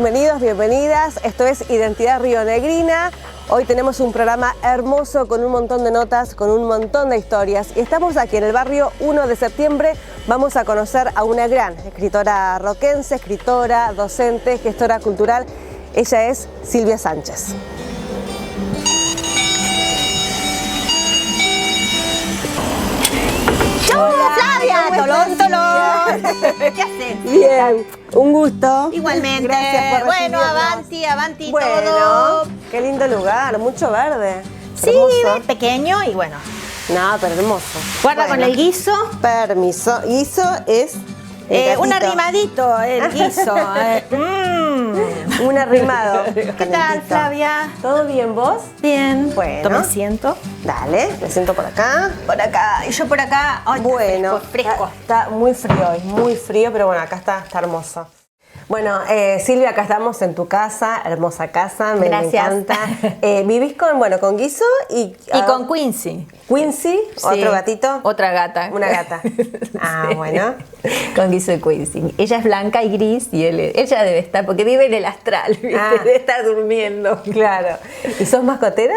bienvenidos, bienvenidas. Esto es Identidad Rionegrina. Hoy tenemos un programa hermoso con un montón de notas, con un montón de historias. Y estamos aquí en el barrio 1 de septiembre. Vamos a conocer a una gran escritora roquense, escritora, docente, gestora cultural. Ella es Silvia Sánchez. Flavia, tolón, tolón. ¿Qué haces? Bien, un gusto. Igualmente. Gracias por bueno, recibirnos. avanti Bueno, todo. qué lindo lugar, mucho verde. Sí, Hermoso. Pequeño y bueno. No, pero hermoso. Guarda Bueno, con el guiso. Permiso. Guiso es Un gatito. arrimadito, el guiso. Un arrimado. ¿Qué tal, Calentito. Flavia? ¿Todo bien vos? Bien. Bueno. Me siento. Dale, me siento por acá. Por acá. Y yo por acá. Ay, Bueno, fresco. Está muy frío hoy, muy frío, pero bueno, acá está hermoso. Bueno, Silvia, acá estamos en tu casa, hermosa casa, me Gracias. encanta. Vivís con Guiso y con Quincy. Quincy, Sí. otro gatito. Otra gata. Una gata. Ah, Sí. bueno. Con Guiso y Quincy. Ella es blanca y gris y ella debe estar, porque vive en el astral, ¿viste? Ah. Debe estar durmiendo. Claro. ¿Y sos mascotera?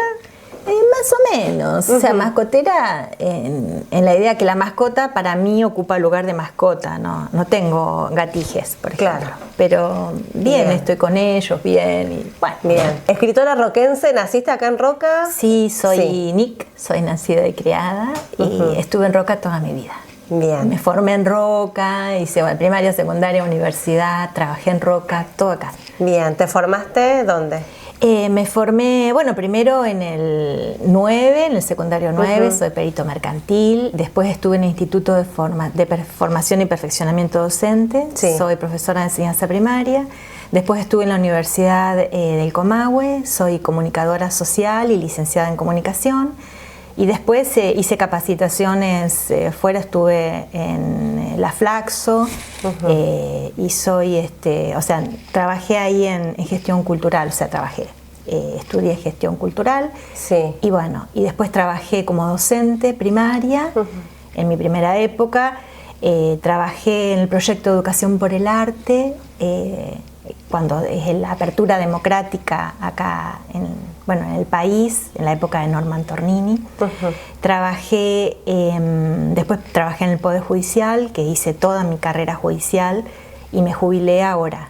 Más o menos. O sea, mascotera en la idea que la mascota para mí ocupa el lugar de mascota. No tengo gatijes, por ejemplo. Claro. Pero bien, Bien. estoy con ellos, bien. Y, bueno. Bien. Escritora roquense, ¿naciste acá en Roca? Sí, soy Sí. Nick, soy nacida y criada y estuve en Roca toda mi vida. Bien. Me formé en Roca, hice primaria, secundaria, universidad, trabajé en Roca, todo acá. Bien. ¿Te formaste dónde? Me formé, primero en el 9, en el secundario 9, soy perito mercantil. Después estuve en el Instituto de Formación y Perfeccionamiento Docente, Sí. soy profesora de enseñanza primaria. Después estuve en la Universidad del Comahue, soy comunicadora social y licenciada en comunicación. Y después hice capacitaciones fuera, estuve en la Flaxo y soy, trabajé ahí en gestión cultural, estudié gestión cultural. Sí. Y bueno, y después trabajé como docente primaria en mi primera época. Trabajé en el proyecto Educación por el Arte, cuando es la apertura democrática acá en el país, en la época de Norman Tornini. Después trabajé en el Poder Judicial, que hice toda mi carrera judicial y me jubilé ahora,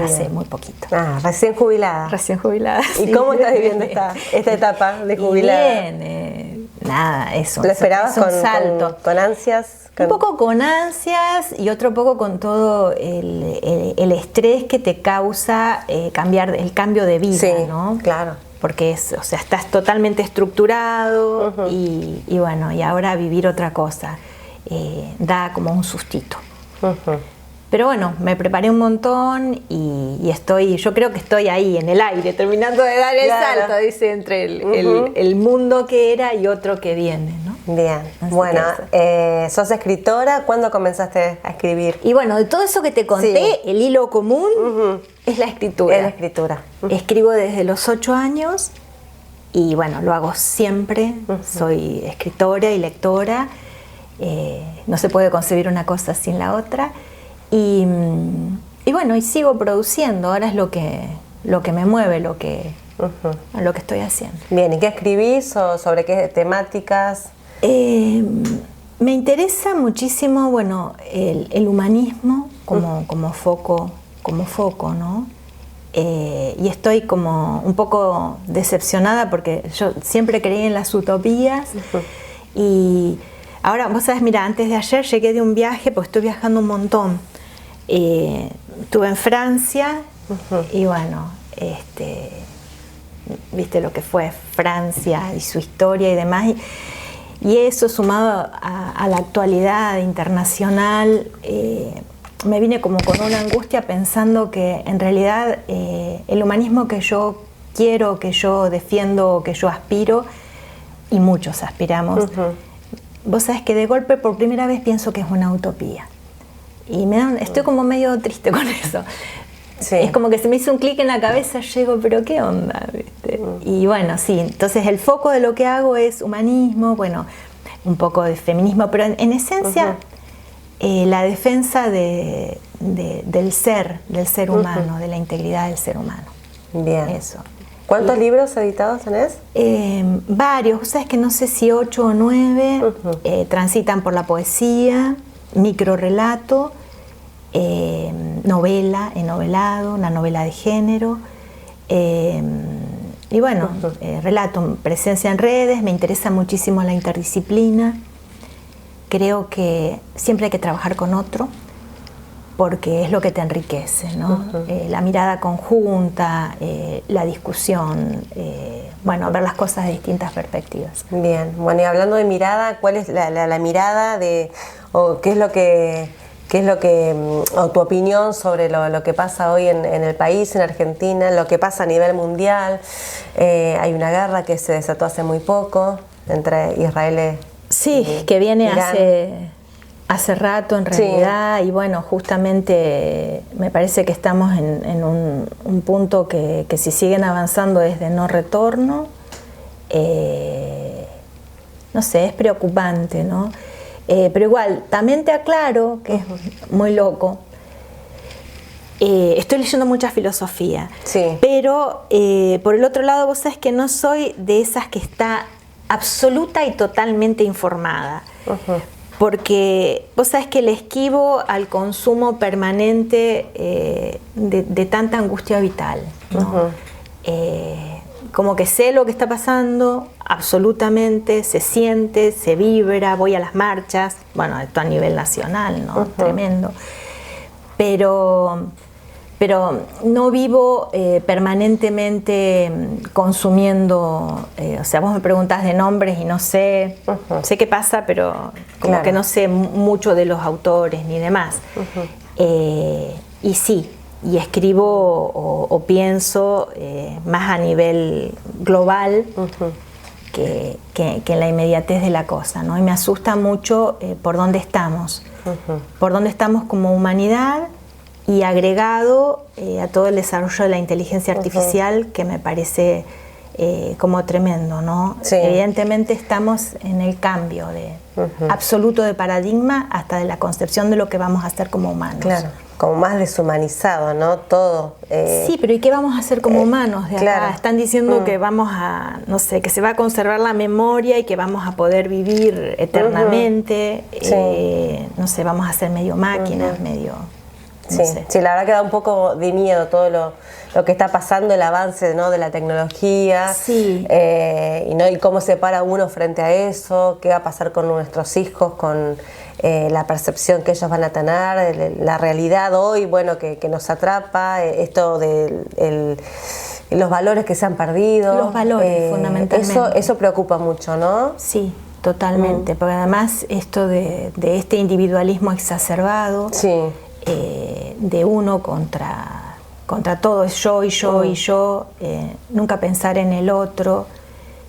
hace muy poquito. Ah, recién jubilada. Recién jubilada. ¿Y sí. cómo estás viviendo esta etapa de Y jubilada? Bien, nada, eso. ¿Lo esperabas es un salto. con ansias? Un poco con ansias y otro poco con todo el estrés que te causa el cambio de vida, Sí, ¿no? claro. Porque estás totalmente estructurado y bueno, y ahora vivir otra cosa da como un sustito. Pero bueno, me preparé un montón y yo creo que estoy ahí en el aire, terminando de dar el Claro. salto, dice, entre el mundo que era y otro que viene, ¿no? Bien. Así Bueno, que sos escritora. ¿Cuándo comenzaste a escribir? Y bueno, de todo eso que te conté, Sí. el hilo común es la escritura. Es la escritura. Escribo desde los 8 años y bueno, lo hago siempre. Soy escritora y lectora. No se puede concebir una cosa sin la otra. Y bueno, y sigo produciendo. Ahora es lo que me mueve, lo que estoy haciendo. Bien, ¿y qué escribís o sobre qué temáticas? Me interesa muchísimo, el humanismo como foco, ¿no? Y estoy como un poco decepcionada porque yo siempre creí en las utopías y ahora, vos sabés, mira, antes de ayer llegué de un viaje porque estoy viajando un montón. Estuve en Francia y bueno, viste lo que fue Francia y su historia y demás. Y eso sumado a la actualidad internacional, me vine como con una angustia pensando que en realidad el humanismo que yo quiero, que yo defiendo, que yo aspiro, y muchos aspiramos, vos sabés que de golpe por primera vez pienso que es una utopía. Y estoy como medio triste con eso. Sí. Es como que se me hizo un clic en la cabeza, llego, pero ¿qué onda? ¿Viste? Y bueno, sí, entonces el foco de lo que hago es humanismo, un poco de feminismo, pero en esencia la defensa de del ser humano, de la integridad del ser humano. Bien. Eso. ¿Cuántos libros editados tenés? Varios, sabes que no sé si 8 o 9, transitan por la poesía, microrrelato, novela, novelado, una novela de género, y bueno, relato, presencia en redes, me interesa muchísimo la interdisciplina, creo que siempre hay que trabajar con otro, porque es lo que te enriquece, ¿no? La mirada conjunta, la discusión, bueno, ver las cosas de distintas perspectivas. Bien, bueno, y hablando de mirada, ¿cuál es la mirada o qué es lo que, o tu opinión sobre lo que pasa hoy en el país, en Argentina, lo que pasa a nivel mundial? Hay una guerra que se desató hace muy poco entre Israel y que viene hace rato en realidad, sí. Y bueno, justamente me parece que estamos en un punto que si siguen avanzando es de no retorno. No sé, es preocupante, ¿no? Pero igual, también te aclaro, que es muy loco, estoy leyendo mucha filosofía, sí. Pero por el otro lado vos sabés que no soy de esas que está absoluta y totalmente informada. Porque vos sabés que le esquivo al consumo permanente de tanta angustia vital, ¿no? Como que sé lo que está pasando, absolutamente, se siente, se vibra, voy a las marchas, bueno, esto a nivel nacional, ¿no? Tremendo. Pero no vivo permanentemente consumiendo, o sea, vos me preguntás de nombres y no sé, sé qué pasa, pero como que no sé mucho de los autores ni demás. Y sí, y escribo o pienso más a nivel global que en la inmediatez de la cosa, ¿no? Y me asusta mucho por dónde estamos, como humanidad, y agregado a todo el desarrollo de la inteligencia artificial, que me parece como tremendo, ¿no? Sí. Evidentemente estamos en el cambio absoluto de paradigma, hasta de la concepción de lo que vamos a hacer como humanos. Claro, como más deshumanizado, ¿no? Todo. Sí, pero ¿y qué vamos a hacer como humanos de acá? Claro. Están diciendo que vamos a, no sé, que se va a conservar la memoria y que vamos a poder vivir eternamente. Sí. No sé, vamos a ser medio máquinas, medio... Sí, no sé. sí, la verdad que da un poco de miedo todo lo que está pasando, el avance, ¿no?, de la tecnología, sí. Y cómo se para uno frente a eso, qué va a pasar con nuestros hijos, con la percepción que ellos van a tener, la realidad hoy, bueno, que nos atrapa, esto de los valores que se han perdido. Los valores, fundamentalmente. Eso preocupa mucho, ¿no? Sí, totalmente, porque además esto de este individualismo exacerbado, sí. De uno contra todo, es yo y yo y yo, nunca pensar en el otro,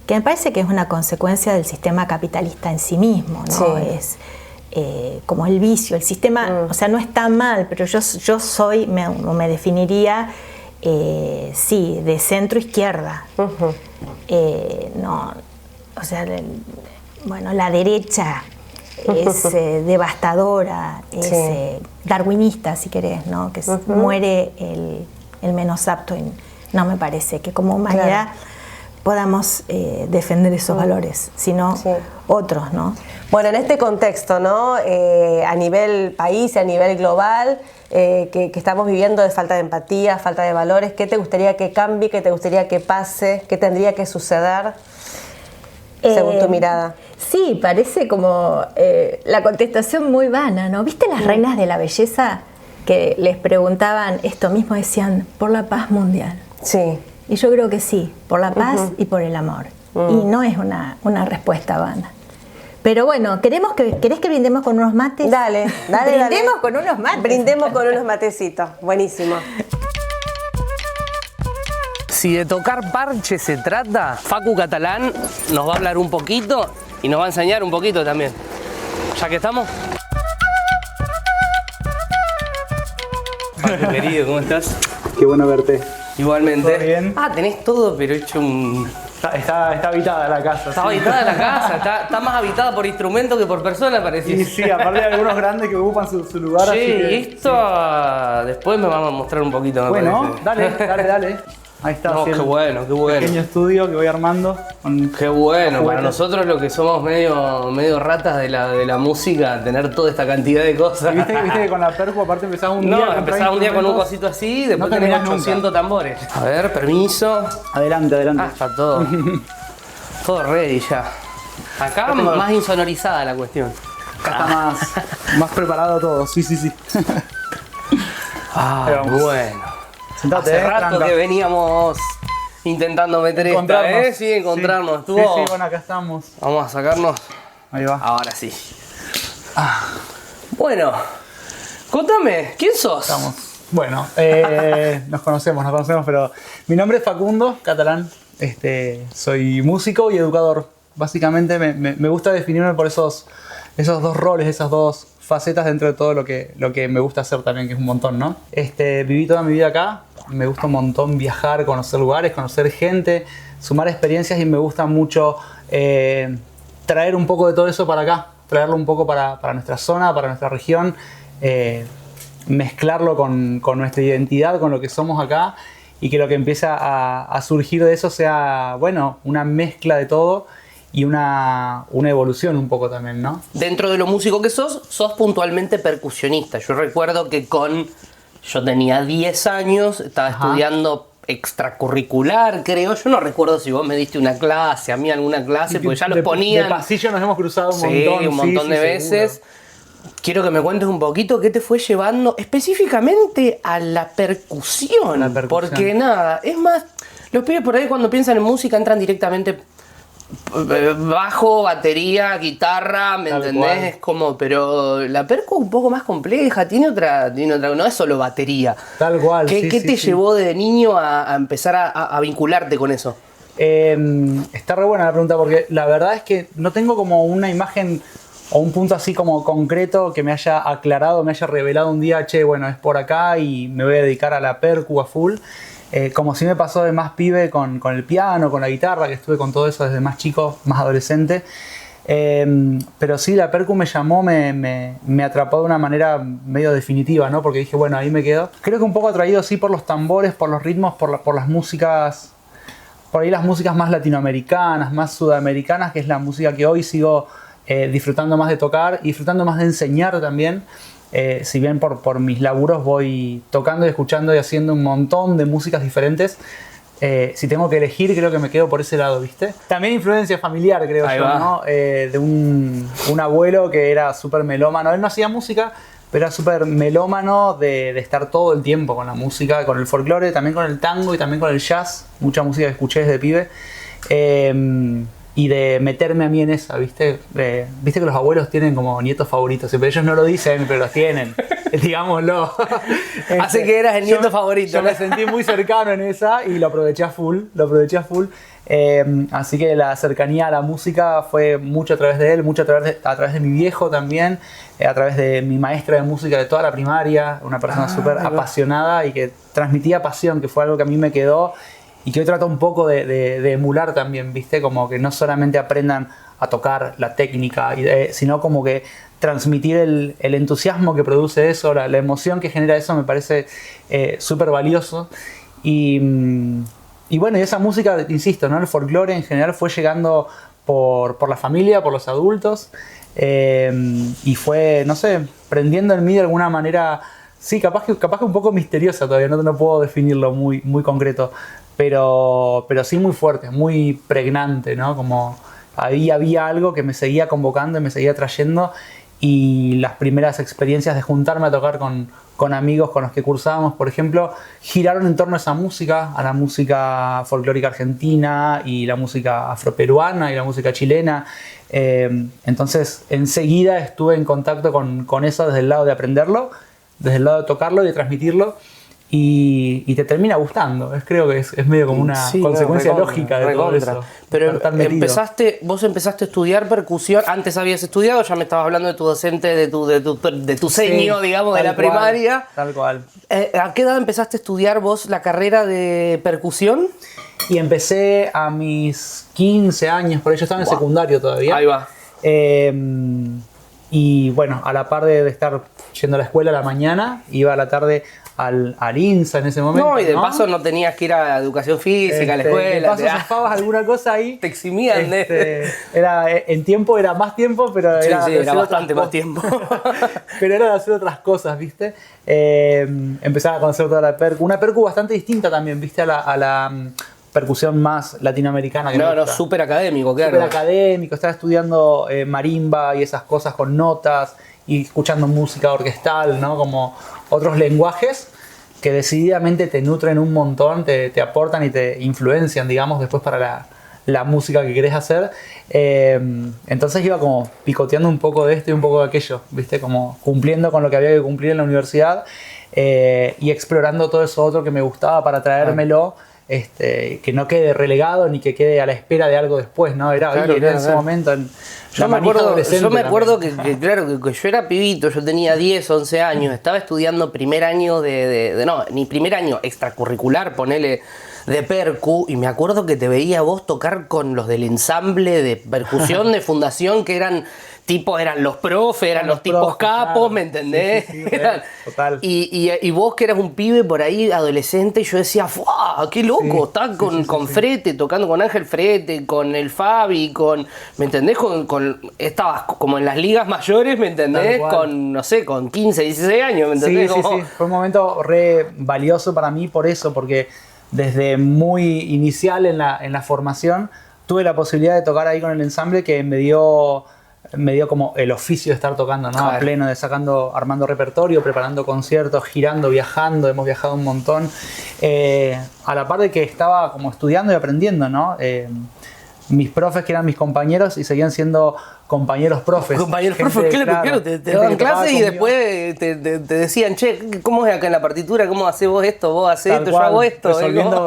que me parece que es una consecuencia del sistema capitalista en sí mismo, ¿no? Sí. Es como el vicio, el sistema, o sea, no está mal, pero yo soy, me definiría, sí, de centro izquierda. No, o sea, bueno, la derecha es devastadora, es darwinista, si querés, ¿no? Que muere el menos apto, y no me parece que como humanidad podamos defender esos valores, sino otros, ¿no? Bueno, en este contexto, ¿no?, a nivel país, a nivel global, que estamos viviendo de falta de empatía, falta de valores, ¿qué te gustaría que cambie, qué te gustaría que pase, qué tendría que suceder, según tu mirada? Sí, parece como la contestación muy vana, ¿no? ¿Viste las reinas de la belleza que les preguntaban esto mismo? Decían, por la paz mundial. Sí. Y yo creo que sí, por la paz y por el amor. Y no es una respuesta vana. Pero bueno, ¿querés que brindemos con unos mates? Dale. Brindemos con unos mates. Brindemos con unos matecitos. Buenísimo. Si de tocar parche se trata, Facu Catalán nos va a hablar un poquito y nos va a enseñar un poquito también. ¿Ya que estamos? Facu, querido, ¿cómo estás? Qué bueno verte. Igualmente. ¿Todo bien? Ah, tenés todo, pero hecho un Está habitada la casa. Está sí. habitada la casa, está más habitada por instrumento que por persona, parece. Y sí, aparte hay algunos grandes que ocupan su lugar. así Che, que, y esto después me van a mostrar un poquito, me bueno, parece. dale. Ahí está. No, qué bueno, qué bueno. Pequeño estudio que voy armando. Qué bueno, para juguetes. nosotros lo que somos medio ratas de la música, tener toda esta cantidad de cosas. Y viste que con la percu aparte empezás un día. No, empezaba un día con un cosito así, después No tenés terminás 800 tambores. A ver, permiso. Adelante. Ah, está todo. Todo ready ya. Acá tengo- más insonorizada la cuestión. Acá está más preparado todo. Sí. Ah, Ahí vamos. bueno. Sentate, Hace rato tranca. que veníamos intentando meter esta, Encontrarnos. Sí, encontrarnos. Sí, Estuvo... sí, bueno, acá estamos. Vamos a sacarnos. Ahí va. Ahora sí. Bueno, contame, ¿quién sos? Estamos. Bueno, nos conocemos, pero mi nombre es Facundo Catalán. Soy músico y educador. Básicamente me gusta definirme por esos dos roles, esas dos facetas dentro de todo lo que me gusta hacer también, que es un montón, ¿no? Viví toda mi vida acá, me gusta un montón viajar, conocer lugares, conocer gente, sumar experiencias y me gusta mucho traer un poco de todo eso para acá, traerlo un poco para nuestra zona, para nuestra región, mezclarlo con nuestra identidad, con lo que somos acá y que lo que empieza a surgir de eso sea, bueno, una mezcla de todo y una evolución un poco también, ¿no? Dentro de lo músico que sos puntualmente percusionista. Yo recuerdo que yo tenía 10 años, estaba estudiando extracurricular, creo. Yo no recuerdo si vos me diste una clase, a mí alguna clase, porque ya los ponían. De pasillo nos hemos cruzado un Sí, montón. un montón de veces. Quiero que me cuentes un poquito qué te fue llevando específicamente a la percusión. La percusión. Porque nada, es más, los pibes por ahí cuando piensan en música entran directamente bajo, batería, guitarra, ¿me Tal entendés? cual. Es como, pero la percu es un poco más compleja, tiene otra, no es solo batería. Tal cual, ¿Qué sí, te sí, sí. llevó de niño a empezar a vincularte con eso? Está re buena la pregunta porque la verdad es que no tengo como una imagen o un punto así como concreto que me haya aclarado, me haya revelado un día, che, bueno, es por acá y me voy a dedicar a la percu a full. Como si me pasó de más pibe con el piano, con la guitarra, que estuve con todo eso desde más chico, más adolescente. Pero sí, la percu me llamó, me atrapó de una manera medio definitiva, ¿no? Porque dije, bueno, ahí me quedo. Creo que un poco atraído sí por los tambores, por los ritmos, por las músicas, por ahí las músicas más latinoamericanas, más sudamericanas, que es la música que hoy sigo disfrutando más de tocar y disfrutando más de enseñar también. Si bien por mis laburos voy tocando y escuchando y haciendo un montón de músicas diferentes, si tengo que elegir creo que me quedo por ese lado, ¿viste? También influencia familiar, creo Ahí yo, va. ¿no? De un abuelo que era súper melómano. Él no hacía música, pero era súper melómano de estar todo el tiempo con la música, con el folclore, también con el tango y también con el jazz. Mucha música que escuché desde pibe. Y de meterme a mí en esa, ¿viste? Viste que los abuelos tienen como nietos favoritos, pero ellos no lo dicen, pero los tienen, digámoslo. Así que eras el nieto favorito, Yo ¿no? me sentí muy cercano en esa y lo aproveché a full, así que la cercanía a la música fue mucho a través de él, mucho a través de mi viejo también, a través de mi maestra de música de toda la primaria, una persona súper ahí va. apasionada y que transmitía pasión, que fue algo que a mí me quedó. Y que hoy trato un poco de emular también, ¿viste? Como que no solamente aprendan a tocar la técnica, sino como que transmitir el entusiasmo que produce eso, la emoción que genera eso me parece súper valioso. Y bueno, y esa música, insisto, ¿no? El folclore en general fue llegando por la familia, por los adultos, y fue, no sé, prendiendo en mí de alguna manera, sí, capaz que un poco misteriosa todavía, no puedo definirlo muy concreto. Pero sí muy fuerte, muy pregnante, ¿no? Como ahí había algo que me seguía convocando y me seguía trayendo y las primeras experiencias de juntarme a tocar con amigos con los que cursábamos, por ejemplo, giraron en torno a esa música, a la música folclórica argentina y la música afroperuana y la música chilena. Entonces enseguida estuve en contacto con eso desde el lado de aprenderlo, desde el lado de tocarlo y de transmitirlo. Y te termina gustando. Creo que es medio como una Sí, consecuencia no, recontra, lógica de todo recontra. eso. Pero Estar metido. vos empezaste a estudiar percusión, antes habías estudiado, ya me estabas hablando de tu docente, de tu seño, Sí, digamos, de tal la cual, primaria. Tal cual. ¿A qué edad empezaste a estudiar vos la carrera de percusión? Y empecé a mis 15 años, por ahí yo estaba en el secundario todavía. Ahí va. Y bueno, a la par de estar yendo a la escuela a la mañana, iba a la tarde al INSA en ese momento. No, y de paso no tenías que ir a educación física, a la escuela. De paso zafabas alguna cosa ahí. Te eximían era, en tiempo era más tiempo, pero era, era bastante más tiempo. Pero era de hacer otras cosas, ¿viste? Empezaba a conocer toda la percu. Una percu bastante distinta también, ¿viste? A la percusión más latinoamericana. Que no, súper académico, claro. Súper académico, estaba estudiando marimba y esas cosas con notas y escuchando música orquestal, ¿no? Como otros lenguajes que decididamente te nutren un montón, te aportan y te influencian, digamos, después para la música que querés hacer. Entonces iba como picoteando un poco de esto y un poco de aquello, ¿viste? Como cumpliendo con lo que había que cumplir en la universidad y explorando todo eso otro que me gustaba para traérmelo. Que no quede relegado ni que quede a la espera de algo después, ¿no? Era claro, en ese momento. Yo me acuerdo que yo era pibito, yo tenía 10, 11 años, estaba estudiando primer año no, ni primer año extracurricular, ponele, de percu, y me acuerdo que te veía vos tocar con los del ensamble de percusión de fundación, que eran los profes, eran los tipos capos, claro. ¿Me entendés? Sí, total. Y vos que eras un pibe por ahí, adolescente, y yo decía, ¡fuah! ¡Qué loco! Estás con Frete, tocando con Ángel Frete, con el Fabi, ¿me entendés? Estabas como en las ligas mayores, ¿me entendés? Con 15, 16 años, ¿me entendés? Sí. Fue un momento re valioso para mí por eso, porque desde muy inicial en la formación tuve la posibilidad de tocar ahí con el ensamble que me dio como el oficio de estar tocando, ¿no? Claro. A pleno, armando repertorio, preparando conciertos, girando, viajando, hemos viajado un montón. A la par de que estaba como estudiando y aprendiendo, ¿no? Mis profes, que eran mis compañeros y seguían siendo compañeros profes. Compañeros profes, claro, te daban clases y después te decían, che, ¿cómo es acá en la partitura? ¿Cómo hacés vos esto? ¿Vos hacés esto? Yo hago esto.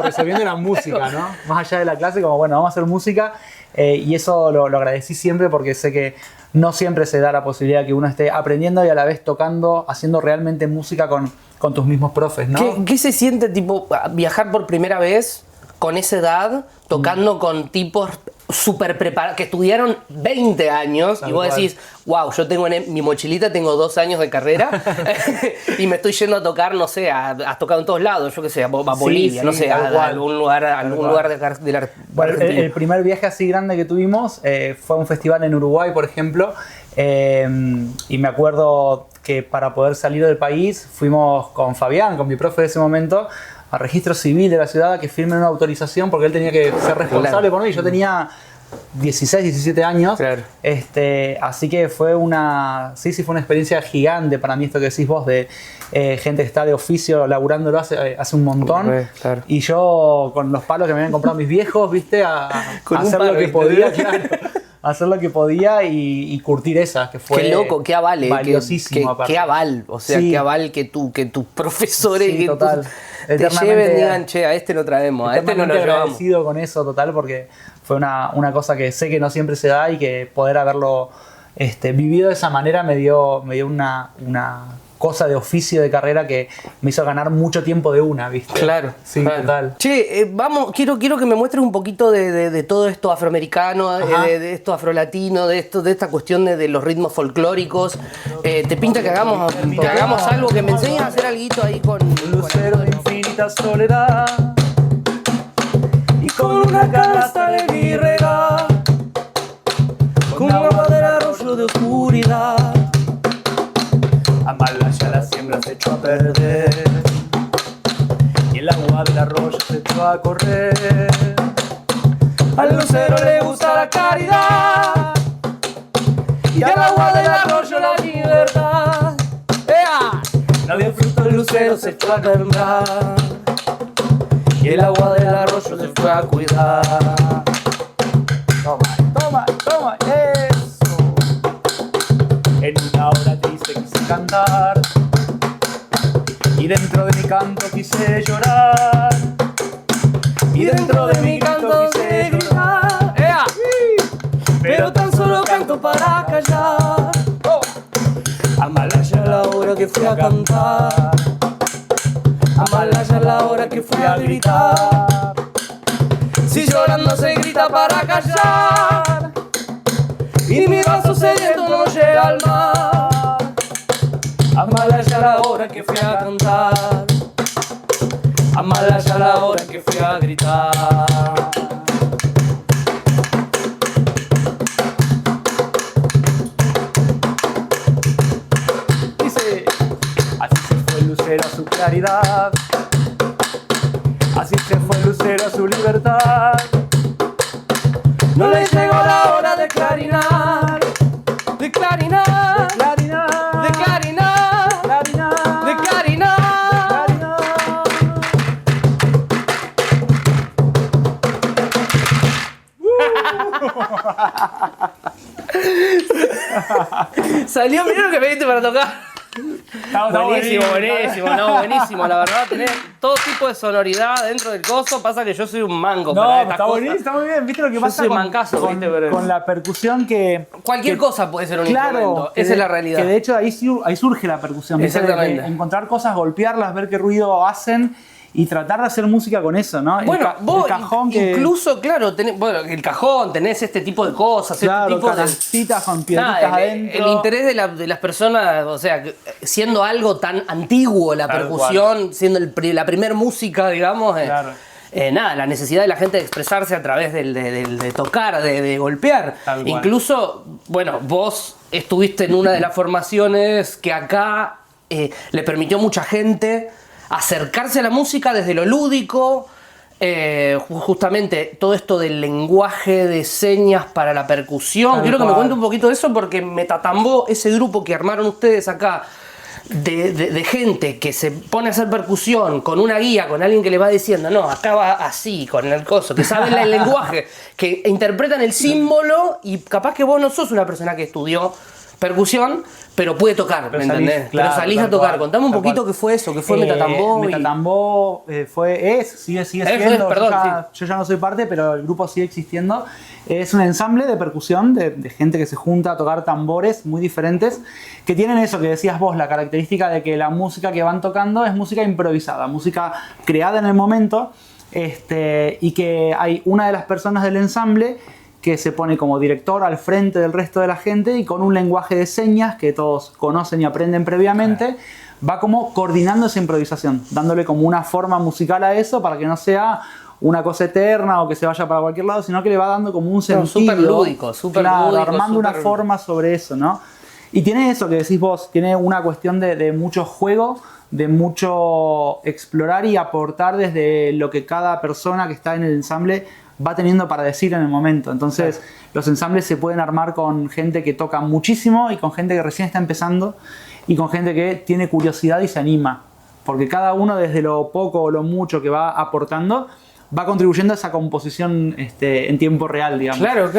Resolviendo la música, ¿no? Más allá de la clase, como bueno, vamos a hacer música. Y eso lo agradecí siempre porque sé que no siempre se da la posibilidad que uno esté aprendiendo y a la vez tocando, haciendo realmente música con tus mismos profes, ¿no? ¿Qué se siente, tipo, viajar por primera vez con esa edad, tocando con tipos súper preparados, que estudiaron 20 años, y vos decís, wow, yo tengo en mi mochilita, tengo 2 años de carrera, y me estoy yendo a tocar, no sé, has tocado en todos lados, yo qué sé, a Bolivia, no sé, a algún lugar de la bueno, el primer viaje así grande que tuvimos fue a un festival en Uruguay, por ejemplo, y me acuerdo que para poder salir del país fuimos con Fabián, con mi profe de ese momento, a registro civil de la ciudad a que firmen una autorización porque él tenía que ser responsable por mí. Yo tenía 16, 17 años. Claro. Así que fue fue una experiencia gigante para mí esto que decís vos de gente que está de oficio laburándolo hace un montón. Claro. Y yo con los palos que me habían comprado mis viejos, ¿viste? A hacer lo que podía, claro. Hacer lo que podía y curtir esa, que fue qué loco, qué aval, valiosísimo. Qué aval, o sea, qué aval que tus profesores sí, total. Te lleven y digan, che, a este lo traemos, a este no lo llevamos. Agradecido con eso, total, porque fue una cosa que sé que no siempre se da y que poder haberlo vivido de esa manera me dio una cosa de oficio de carrera que me hizo ganar mucho tiempo de una, ¿viste? Claro, sí, claro. Total. Che, vamos, quiero que me muestres un poquito de todo esto afroamericano, de esto afrolatino, de esta cuestión de los ritmos folclóricos. ¿Te pinta que hagamos algo, que me enseñes a hacer algo ahí con lucero de infinita soledad y con una canasta de mi regalo, con agua del arroyo de oscuridad? Amalaya la siembra se echó a perder y el agua del arroyo se echó a correr. Al lucero le gusta la caridad y al agua del arroyo la libertad. ¡Ea! No dio fruto el lucero se echó a sembrar y el agua del arroyo se fue a cuidar. Toma, eso. En una hora triste quise cantar y dentro de mi canto quise llorar y dentro de mi canto quise gritar. Pero tan solo canto para callar. Amalaya la hora que fui a cantar, Amalaya la hora que fui a gritar. Si llorando se grita para callar y mi vaso sediento no llega al mar, amala ya la hora que fui a cantar, amala ya la hora que fui a gritar. Dice, así se fue el lucero a su claridad, así se fue el lucero a su libertad. No le llegó la hora de clarinar, de clarinar, De clarinar, de clarinar, clarinar, de clarinar. Salió primero que me diste para tocar. Buenísimo, buenísimo. La verdad, tener todo tipo de sonoridad dentro del coso. Pasa que yo soy un mango para No, estas está cosas. buenísimo, está muy bien. ¿Viste lo que Yo pasa soy mancazo, ¿viste? Pero- con la percusión que... Cualquier cosa puede ser un Claro, instrumento. que Esa es la realidad. Que de hecho ahí surge la percusión. ¿viste? Exactamente. De encontrar cosas, golpearlas, ver qué ruido hacen y tratar de hacer música con eso, ¿no? Bueno, vos el cajón que... incluso, claro, el cajón, tenés este tipo de cosas, Claro, este tipo de... canastillas con piedritas Nada, adentro. el interés de las personas, o sea, siendo algo tan antiguo, la Tal percusión, siendo la primer música, digamos, Claro. nada, la necesidad de la gente de expresarse a través de tocar, de golpear. Tal cual. Incluso, bueno, vos estuviste en una de las formaciones que acá le permitió a mucha gente acercarse a la música desde lo lúdico. Justamente todo esto del lenguaje de señas para la percusión. Tal Quiero que me cual. cuente un poquito de eso porque me tatambó ese grupo que armaron ustedes acá de gente que se pone a hacer percusión con una guía, con alguien que le va diciendo, no, acá va así, con el coso, que saben el lenguaje, que interpretan el símbolo y capaz que vos no sos una persona que estudió percusión, pero puede tocar, ¿me Pero entendés? salís, claro, pero salís a tal tocar. cual, Contame un tal poquito cual. qué fue eso, qué fue Metatambó. Metatambó sigue Eso siendo. es, perdón, yo ya no soy parte, pero el grupo sigue existiendo. Es un ensamble de percusión de gente que se junta a tocar tambores muy diferentes, que tienen eso que decías vos, la característica de que la música que van tocando es música improvisada, música creada en el momento, y que hay una de las personas del ensamble que se pone como director al frente del resto de la gente y con un lenguaje de señas que todos conocen y aprenden previamente, va como coordinando esa improvisación, dándole como una forma musical a eso para que no sea una cosa eterna o que se vaya para cualquier lado, sino que le va dando como un sentido. Súper lúdico, Claro, armando una forma sobre eso, ¿no? Y tiene eso que decís vos, tiene una cuestión de mucho juego, de mucho explorar y aportar desde lo que cada persona que está en el ensamble va teniendo para decir en el momento. Entonces, los ensambles se pueden armar con gente que toca muchísimo y con gente que recién está empezando y con gente que tiene curiosidad y se anima. Porque cada uno, desde lo poco o lo mucho que va aportando, va contribuyendo a esa composición en tiempo real, digamos. Claro.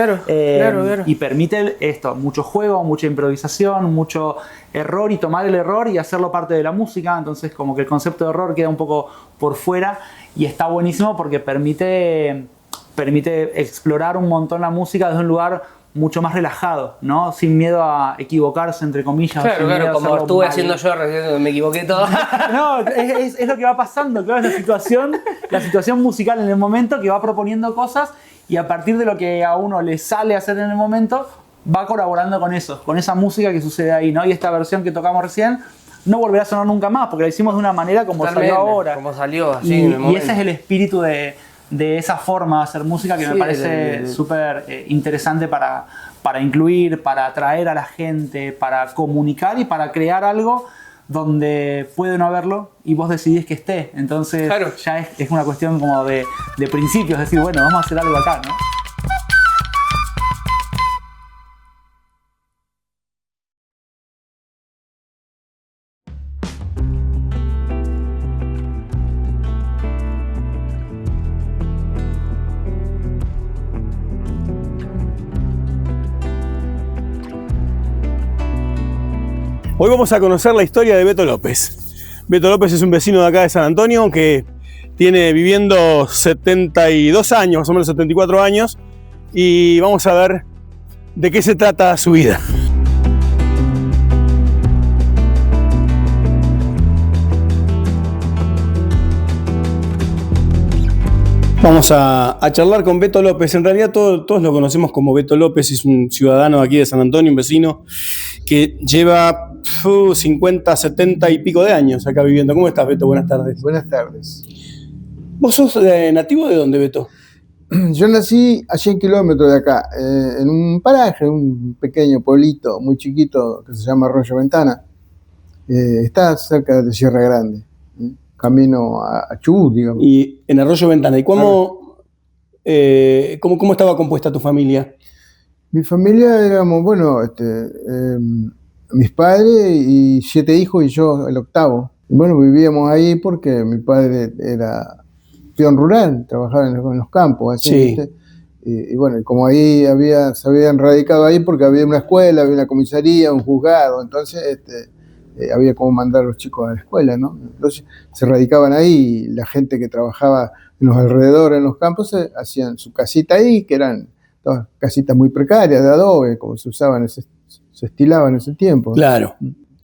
Y permite esto, mucho juego, mucha improvisación, mucho error y tomar el error y hacerlo parte de la música. Entonces, como que el concepto de error queda un poco por fuera y está buenísimo porque permite explorar un montón la música desde un lugar mucho más relajado, ¿no? Sin miedo a equivocarse, entre comillas. sin miedo a como hacerlo estuve mal. haciendo yo, recién me equivoqué todo. No, es lo que va pasando, claro, es la situación musical en el momento que va proponiendo cosas y a partir de lo que a uno le sale hacer en el momento, va colaborando con eso, con esa música que sucede ahí, ¿no? Y esta versión que tocamos recién no volverá a sonar nunca más porque la hicimos de una manera como Totalmente, salió ahora. como salió, así y, en el y momento. ese es el espíritu de esa forma de hacer música que Sí, me parece súper interesante para incluir, para atraer a la gente, para comunicar y para crear algo donde puede no haberlo y vos decidís que esté. Entonces Claro. ya es una cuestión como de principios, decir, bueno, vamos a hacer algo acá, ¿no? Hoy vamos a conocer la historia de Beto López. Beto López es un vecino de acá de San Antonio que tiene viviendo 72 años, más o menos 74 años, y vamos a ver de qué se trata su vida. Vamos a charlar con Beto López. En realidad todos lo conocemos como Beto López, es un ciudadano aquí de San Antonio, un vecino que lleva 50, 70 y pico de años acá viviendo. ¿Cómo estás, Beto? Buenas tardes. Buenas tardes. ¿Vos sos nativo de dónde, Beto? Yo nací a 100 kilómetros de acá, en un paraje, un pequeño pueblito muy chiquito que se llama Arroyo Ventana. Está cerca de Sierra Grande, camino a Chubut, digamos. Y en Arroyo Ventana. ¿Y cómo estaba compuesta tu familia? Mi familia éramos, bueno, mis padres y 7 hijos y yo el octavo. Y bueno, vivíamos ahí porque mi padre era peón rural, trabajaba en los campos, así, Sí. ¿viste? Y bueno, como ahí se habían radicado ahí porque había una escuela, había una comisaría, un juzgado, entonces había como mandar a los chicos a la escuela, ¿no? Entonces se radicaban ahí y la gente que trabajaba en los alrededores, en los campos, hacían su casita ahí, que eran todas casitas muy precarias, de adobe, como se usaban, se estilaba en ese tiempo. Claro.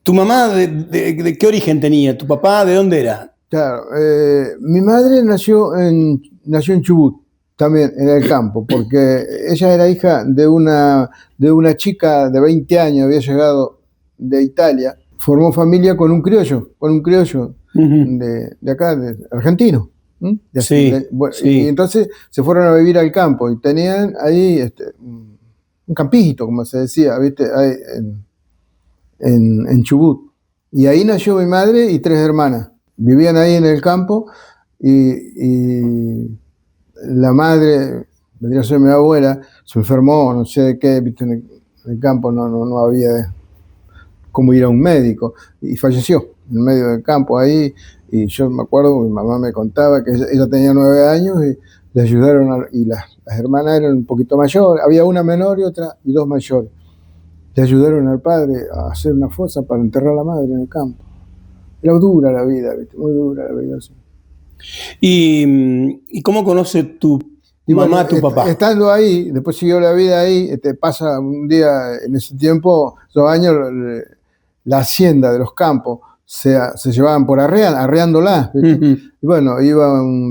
¿Tu mamá de qué origen tenía? ¿Tu papá de dónde era? Claro, mi madre nació en Chubut, también en el campo, porque ella era hija de una chica de 20 años, había llegado de Italia, formó familia con un criollo de acá, de argentino. Sí, sí. Y entonces se fueron a vivir al campo y tenían ahí un campito, como se decía, ¿viste? Ahí en Chubut. Y ahí nació mi madre y 3 hermanas. Vivían ahí en el campo y la madre, vendría a ser mi abuela, se enfermó, no sé de qué, ¿viste? En el campo no había cómo ir a un médico y falleció en medio del campo ahí. Y yo me acuerdo, mi mamá me contaba que ella tenía 9 años y le ayudaron, y las hermanas eran un poquito mayores, había una menor y 2 mayores. Le ayudaron al padre a hacer una fosa para enterrar a la madre en el campo. Era dura la vida, ¿viste? Muy dura la vida. Sí. ¿Y cómo conoce tu mamá a tu papá? Estando ahí, después siguió la vida ahí, pasa un día, en ese tiempo, 2 años, la hacienda de los campos se llevaban por arreándola. Uh-huh. Y bueno,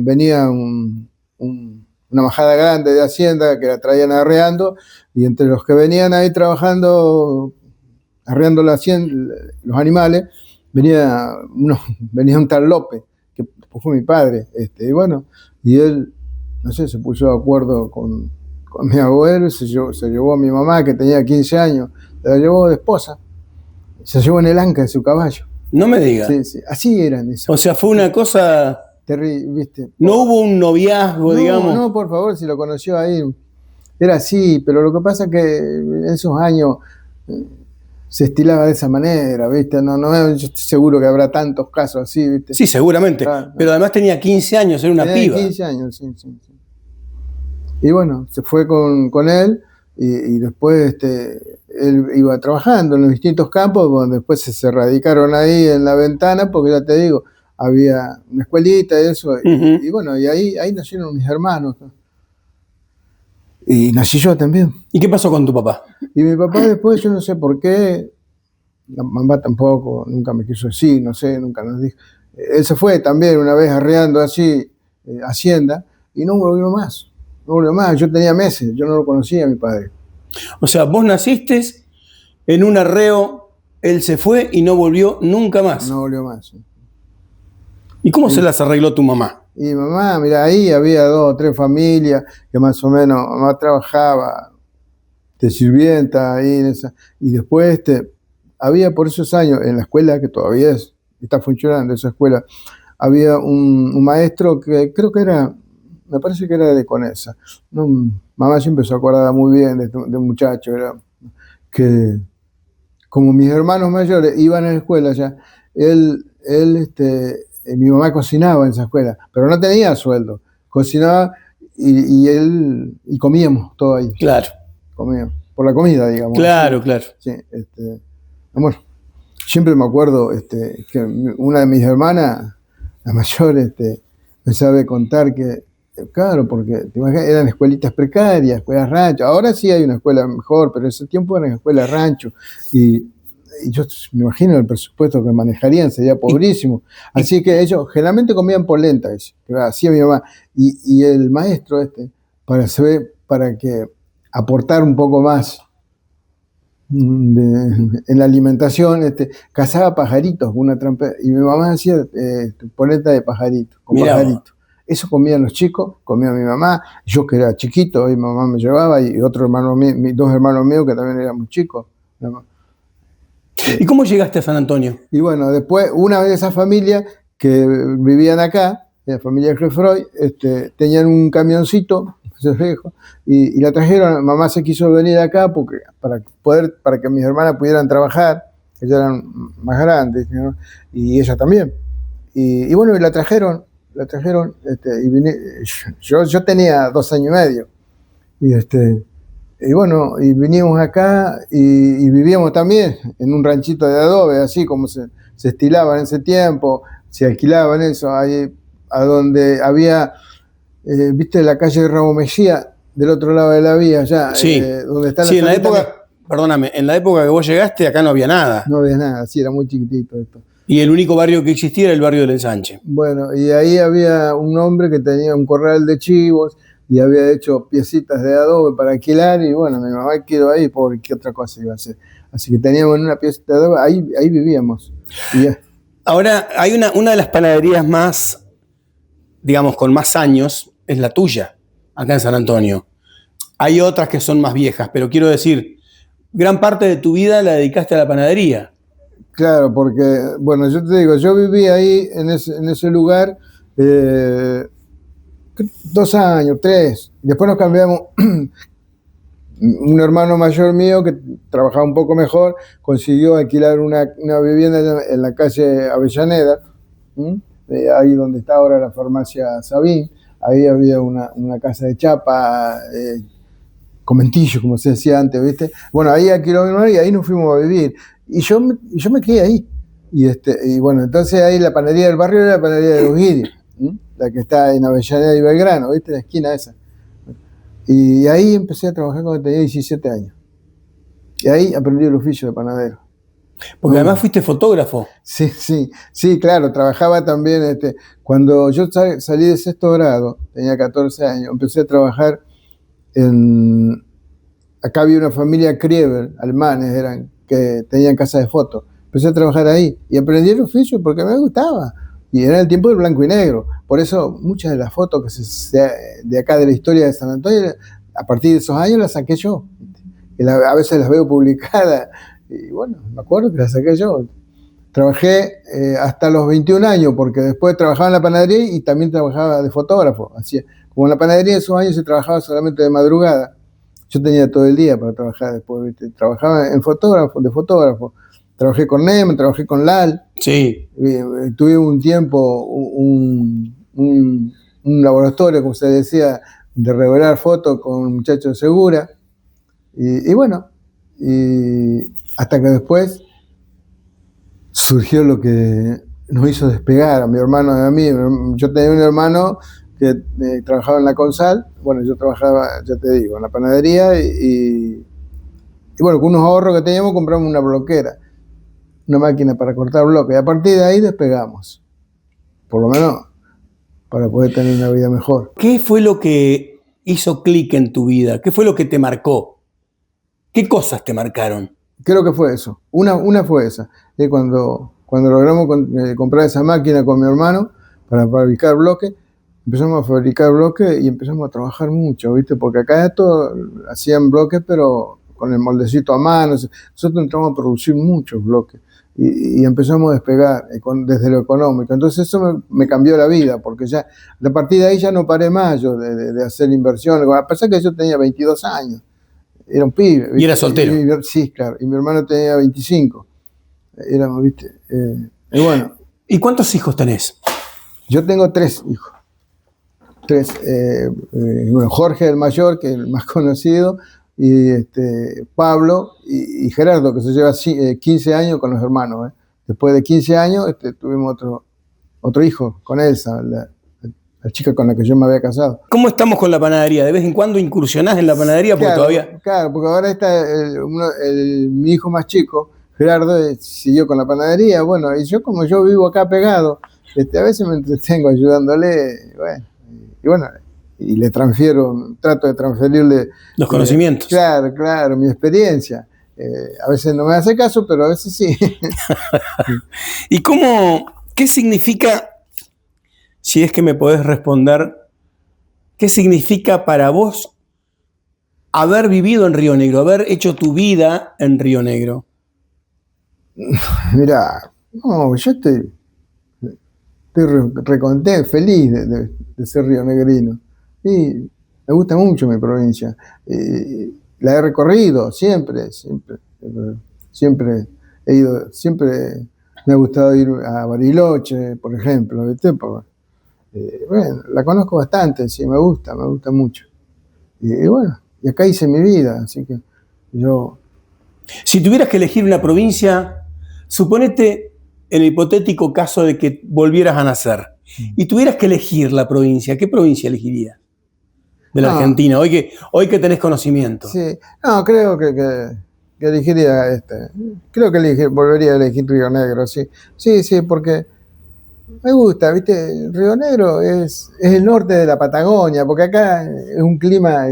venía una majada grande de hacienda que la traían arreando, y entre los que venían ahí trabajando, arreando la hacienda, los animales, venía un tal López, que fue mi padre, y bueno, y él, no sé, se puso de acuerdo con mi abuelo, se llevó a mi mamá, que tenía 15 años, la llevó de esposa, se llevó en el anca de su caballo. No me digas. Sí, así eran esas. O sea, fue una cosa terrible, ¿viste? No hubo un noviazgo, digamos. No, por favor, si lo conoció ahí, era así, pero lo que pasa es que en esos años se estilaba de esa manera, ¿viste? No, yo estoy seguro que habrá tantos casos así, ¿viste? Sí, seguramente. Claro. Pero además tenía 15 años, era una piba. 15 años, sí. Y bueno, se fue con él y después él iba trabajando en los distintos campos, donde después se radicaron ahí en La Ventana, porque ya te digo, había una escuelita y eso, Uh-huh. y bueno, y ahí nacieron mis hermanos. Y nací yo también. ¿Y qué pasó con tu papá? Y mi papá después, yo no sé por qué, la mamá tampoco, nunca me quiso decir, no sé, nunca nos dijo. Él se fue también una vez arreando así, hacienda, y no volvió más. Yo tenía meses, yo no lo conocía a mi padre. O sea, vos naciste en un arreo, él se fue y no volvió nunca más. No volvió más. Sí. ¿Y cómo se las arregló tu mamá? Y mamá, mira, ahí había 2 o 3 familias que más o menos, mamá trabajaba de sirvienta ahí en esa, y después había por esos años en la escuela, que todavía está funcionando esa escuela, había un maestro que creo que me parece que era de Conesa. Mamá siempre se acordaba muy bien de un muchacho, era que como mis hermanos mayores iban a la escuela ya, mi mamá cocinaba en esa escuela, pero no tenía sueldo. Cocinaba y comíamos todo ahí. Claro. Comíamos. Por la comida, digamos. Claro, así. claro. Sí, bueno, siempre me acuerdo que una de mis hermanas, la mayor, me sabe contar que, claro, porque te imaginas, eran escuelitas precarias, escuelas rancho. Ahora sí hay una escuela mejor, pero en ese tiempo eran escuelas rancho. Y y yo me imagino el presupuesto que manejarían sería pobrísimo. Así que ellos generalmente comían polenta, que hacía mi mamá. Y el maestro para que aportar un poco más en la alimentación, cazaba pajaritos con una trampa. Y mi mamá hacía polenta de pajaritos, con pajaritos. Eso comían los chicos, comía mi mamá. Yo que era chiquito, mi mamá me llevaba, y otro hermano mío, dos hermanos míos que también éramos chicos. ¿Y cómo llegaste a San Antonio? Y bueno, después, una vez esa familia que vivían acá, la familia Gefroy, tenían un camioncito, y la trajeron. Mamá se quiso venir acá para que mis hermanas pudieran trabajar, ellas eran más grandes, ¿no? Y ella también. Y bueno, y la trajeron, y vine, yo tenía 2 años y medio. Y bueno, y vinimos acá y vivíamos también en un ranchito de adobe, así como se estilaba en ese tiempo, se alquilaban eso, ahí a donde había, viste, la calle de Rabo Mejía, del otro lado de la vía, allá, sí. Donde está sí, en la época, perdóname, en la época que vos llegaste acá no había nada. No había nada, sí, era muy chiquitito esto. Y el único barrio que existía era el barrio del Ensanche. Bueno, y ahí había un hombre que tenía un corral de chivos y había hecho piecitas de adobe para alquilar, y bueno, mi mamá quedó ahí, porque qué otra cosa iba a hacer. Así que teníamos una pieza de adobe, ahí vivíamos. Ahora, hay una de las panaderías más, digamos, con más años, es la tuya, acá en San Antonio. Hay otras que son más viejas, pero quiero decir, gran parte de tu vida la dedicaste a la panadería. Claro, porque, bueno, yo te digo, yo viví ahí en ese lugar 2 años, 3. Después nos cambiamos. Un hermano mayor mío que trabajaba un poco mejor consiguió alquilar una vivienda en la calle Avellaneda, ahí donde está ahora la farmacia Sabín. Ahí había una casa de chapa, conventillo, como se decía antes, ¿viste? Bueno, ahí alquiló mi hermano y ahí nos fuimos a vivir. Y yo me quedé ahí. Y bueno, entonces ahí la panadería del barrio era la panadería de los Guiris, la que está en Avellaneda y Belgrano, ¿viste? En la esquina esa. Y ahí empecé a trabajar cuando tenía 17 años. Y ahí aprendí el oficio de panadero. Porque además fuiste fotógrafo. Sí, claro, trabajaba también. Cuando yo salí de 6º grado, tenía 14 años, empecé a trabajar acá había una familia Krieber, alemanes eran, que tenían casa de fotos. Empecé a trabajar ahí y aprendí el oficio porque me gustaba. Y era el tiempo del blanco y negro. Por eso muchas de las fotos de acá de la historia de San Antonio, a partir de esos años las saqué yo. A veces las veo publicadas y bueno, me acuerdo que las saqué yo. Trabajé hasta los 21 años porque después trabajaba en la panadería y también trabajaba de fotógrafo. Así, como en la panadería de esos años se trabajaba solamente de madrugada, yo tenía todo el día para trabajar después, ¿viste? Trabajaba de fotógrafo. Trabajé con Neyman, trabajé con Lal. Sí. Tuve un tiempo un laboratorio, como se decía, de revelar fotos con muchachos de Segura. Y bueno, hasta que después surgió lo que nos hizo despegar a mi hermano y a mí. Yo tenía un hermano que trabajaba en la Consal. Bueno, yo trabajaba, ya te digo, en la panadería y bueno, con unos ahorros que teníamos compramos una bloquera, una máquina para cortar bloques. Y a partir de ahí despegamos, por lo menos para poder tener una vida mejor. ¿Qué fue lo que hizo clic en tu vida? ¿Qué fue lo que te marcó? ¿Qué cosas te marcaron? Creo que fue eso. Una fue esa. Cuando logramos comprar esa máquina con mi hermano para fabricar bloques, empezamos a fabricar bloques y empezamos a trabajar mucho, ¿viste? Porque acá esto hacían bloques, pero con el moldecito a mano. Nosotros entramos a producir muchos bloques y empezamos a despegar desde lo económico. Entonces eso me cambió la vida, porque ya a partir de ahí ya no paré más yo de hacer inversiones. A pesar que yo tenía 22 años, era un pibe. ¿Viste? ¿Y era soltero? Sí, claro. Y mi hermano tenía 25. Éramos, ¿viste? Y bueno. ¿Y cuántos hijos tenés? Yo tengo 3 hijos. 3. Bueno, Jorge, el mayor, que es el más conocido, y Pablo y Gerardo, que se lleva 15 años con los hermanos. Después de 15 años tuvimos otro hijo con Elsa, la chica con la que yo me había casado. ¿Cómo estamos con la panadería? ¿De vez en cuando incursionás en la panadería? Porque claro, todavía... Claro, porque ahora está mi hijo más chico, Gerardo siguió con la panadería, bueno, y yo como yo vivo acá pegado, a veces me entretengo ayudándole, y bueno, y le trato de transferirle Los conocimientos. Claro, mi experiencia. A veces no me hace caso, pero a veces sí. ¿Y qué significa, si es que me podés responder, qué significa para vos haber vivido en Río Negro, haber hecho tu vida en Río Negro? Mirá, no, yo estoy recontento, feliz de ser rionegrino. Y me gusta mucho mi provincia. La he recorrido siempre he ido, siempre me ha gustado ir a Bariloche, por ejemplo, ¿viste? Bueno, la conozco bastante, sí, me gusta mucho. Y bueno, y acá hice mi vida, así que yo... Si tuvieras que elegir una provincia, suponete en el hipotético caso de que volvieras a nacer, y tuvieras que elegir la provincia, ¿qué provincia elegirías de la Argentina, hoy que tenés conocimiento? Sí, no, creo que elegiría creo que volvería a elegir Río Negro, sí, porque me gusta, ¿viste? Río Negro es el norte de la Patagonia, porque acá es un clima,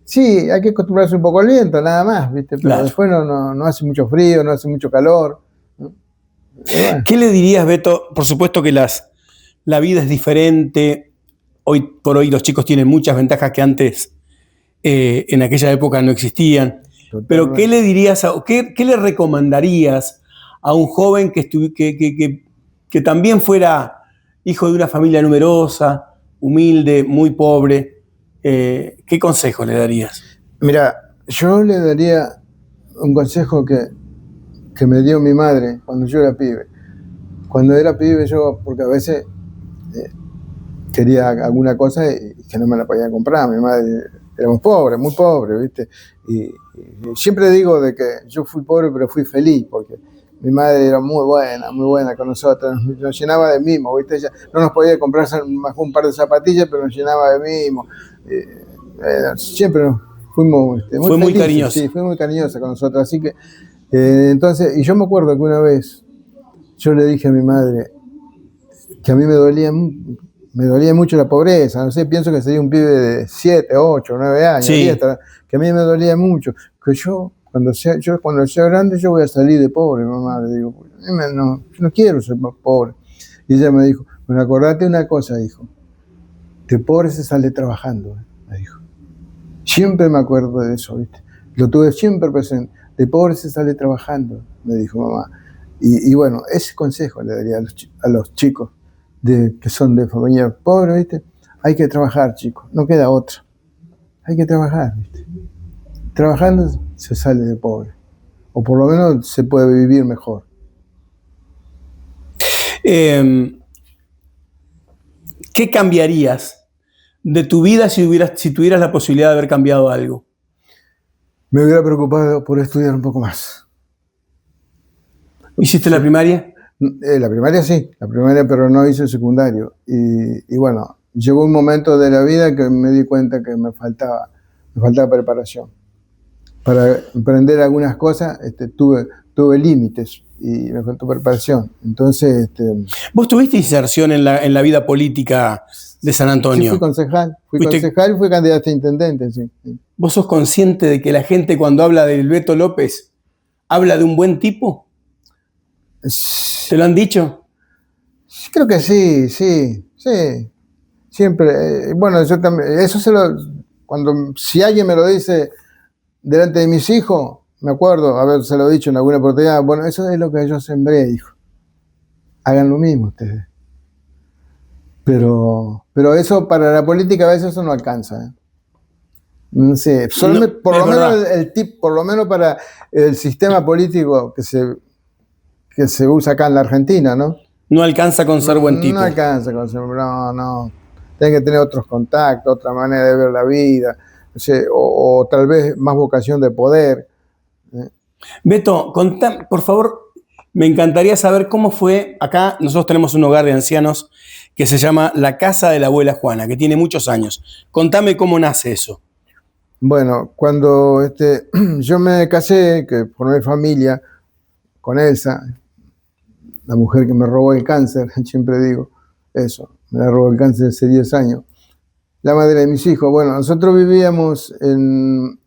sí, hay que acostumbrarse un poco al viento, nada más, ¿viste? Pero claro, después no hace mucho frío, no hace mucho calor, ¿no? Bueno. ¿Qué le dirías, Beto? Por supuesto que la vida es diferente. Hoy por hoy los chicos tienen muchas ventajas que antes, en aquella época, no existían. Totalmente. Pero ¿qué le dirías, qué le recomendarías a un joven que también fuera hijo de una familia numerosa, humilde, muy pobre? ¿Qué consejo le darías? Mira, yo le daría un consejo que me dio mi madre cuando yo era pibe. Cuando era pibe yo, porque a veces quería alguna cosa y que no me la podía comprar. Mi madre, éramos pobres, muy pobres, ¿viste? Y siempre digo de que yo fui pobre pero fui feliz, porque mi madre era muy buena con nosotros, nos llenaba de mimos, ¿viste? Ella no nos podía comprar más un par de zapatillas, pero nos llenaba de mimos. Siempre fuimos muy fue felices, muy cariñosa. Sí, fue muy cariñosa con nosotros, así que entonces, y yo me acuerdo que una vez yo le dije a mi madre que a mí me dolía mucho la pobreza, no sé, pienso que sería un pibe de 7, 8, 9 años, sí. 10, que a mí me dolía mucho, que yo cuando sea grande yo voy a salir de pobre, mamá, le digo, yo no quiero ser más pobre. Y ella me dijo, bueno, acordate una cosa, dijo, de pobre se sale trabajando, me dijo. Siempre me acuerdo de eso, ¿viste? Lo tuve siempre presente, de pobre se sale trabajando, me dijo mamá. Y bueno, ese consejo le daría a los chicos que son de familia pobre, ¿viste? Hay que trabajar, chicos, no queda otra. Hay que trabajar, ¿viste? Trabajando se sale de pobre, o por lo menos se puede vivir mejor. ¿Qué cambiarías de tu vida si tuvieras la posibilidad de haber cambiado algo? Me hubiera preocupado por estudiar un poco más. ¿Hiciste la primaria? La primaria sí, pero no hice el secundario. Y bueno, llegó un momento de la vida que me di cuenta que me faltaba preparación. Para emprender algunas cosas tuve límites y me faltó preparación. Entonces... ¿Vos tuviste inserción en la vida política de San Antonio? Sí, fui concejal y fui candidato a intendente, sí. ¿Vos sos consciente de que la gente cuando habla del Beto López habla de un buen tipo? ¿Te lo han dicho? Creo que sí. Siempre, bueno, yo también, si alguien me lo dice delante de mis hijos, me acuerdo habérselo dicho en alguna oportunidad, bueno, eso es lo que yo sembré, hijo. Hagan lo mismo ustedes. Pero eso para la política a veces eso no alcanza, ¿eh? No sé, por lo menos para el sistema político que se usa acá en la Argentina, ¿no? No alcanza con ser buen tipo. No alcanza con ser, no. Tiene que tener otros contactos, otra manera de ver la vida, o tal vez más vocación de poder. Beto, por favor, me encantaría saber cómo fue. Acá nosotros tenemos un hogar de ancianos que se llama La Casa de la Abuela Juana, que tiene muchos años. Contame cómo nace eso. Bueno, cuando yo me casé, que formé familia, con Elsa, la mujer que me robó el cáncer, siempre digo eso, me robó el cáncer hace 10 años. La madre de mis hijos. Bueno, nosotros vivíamos en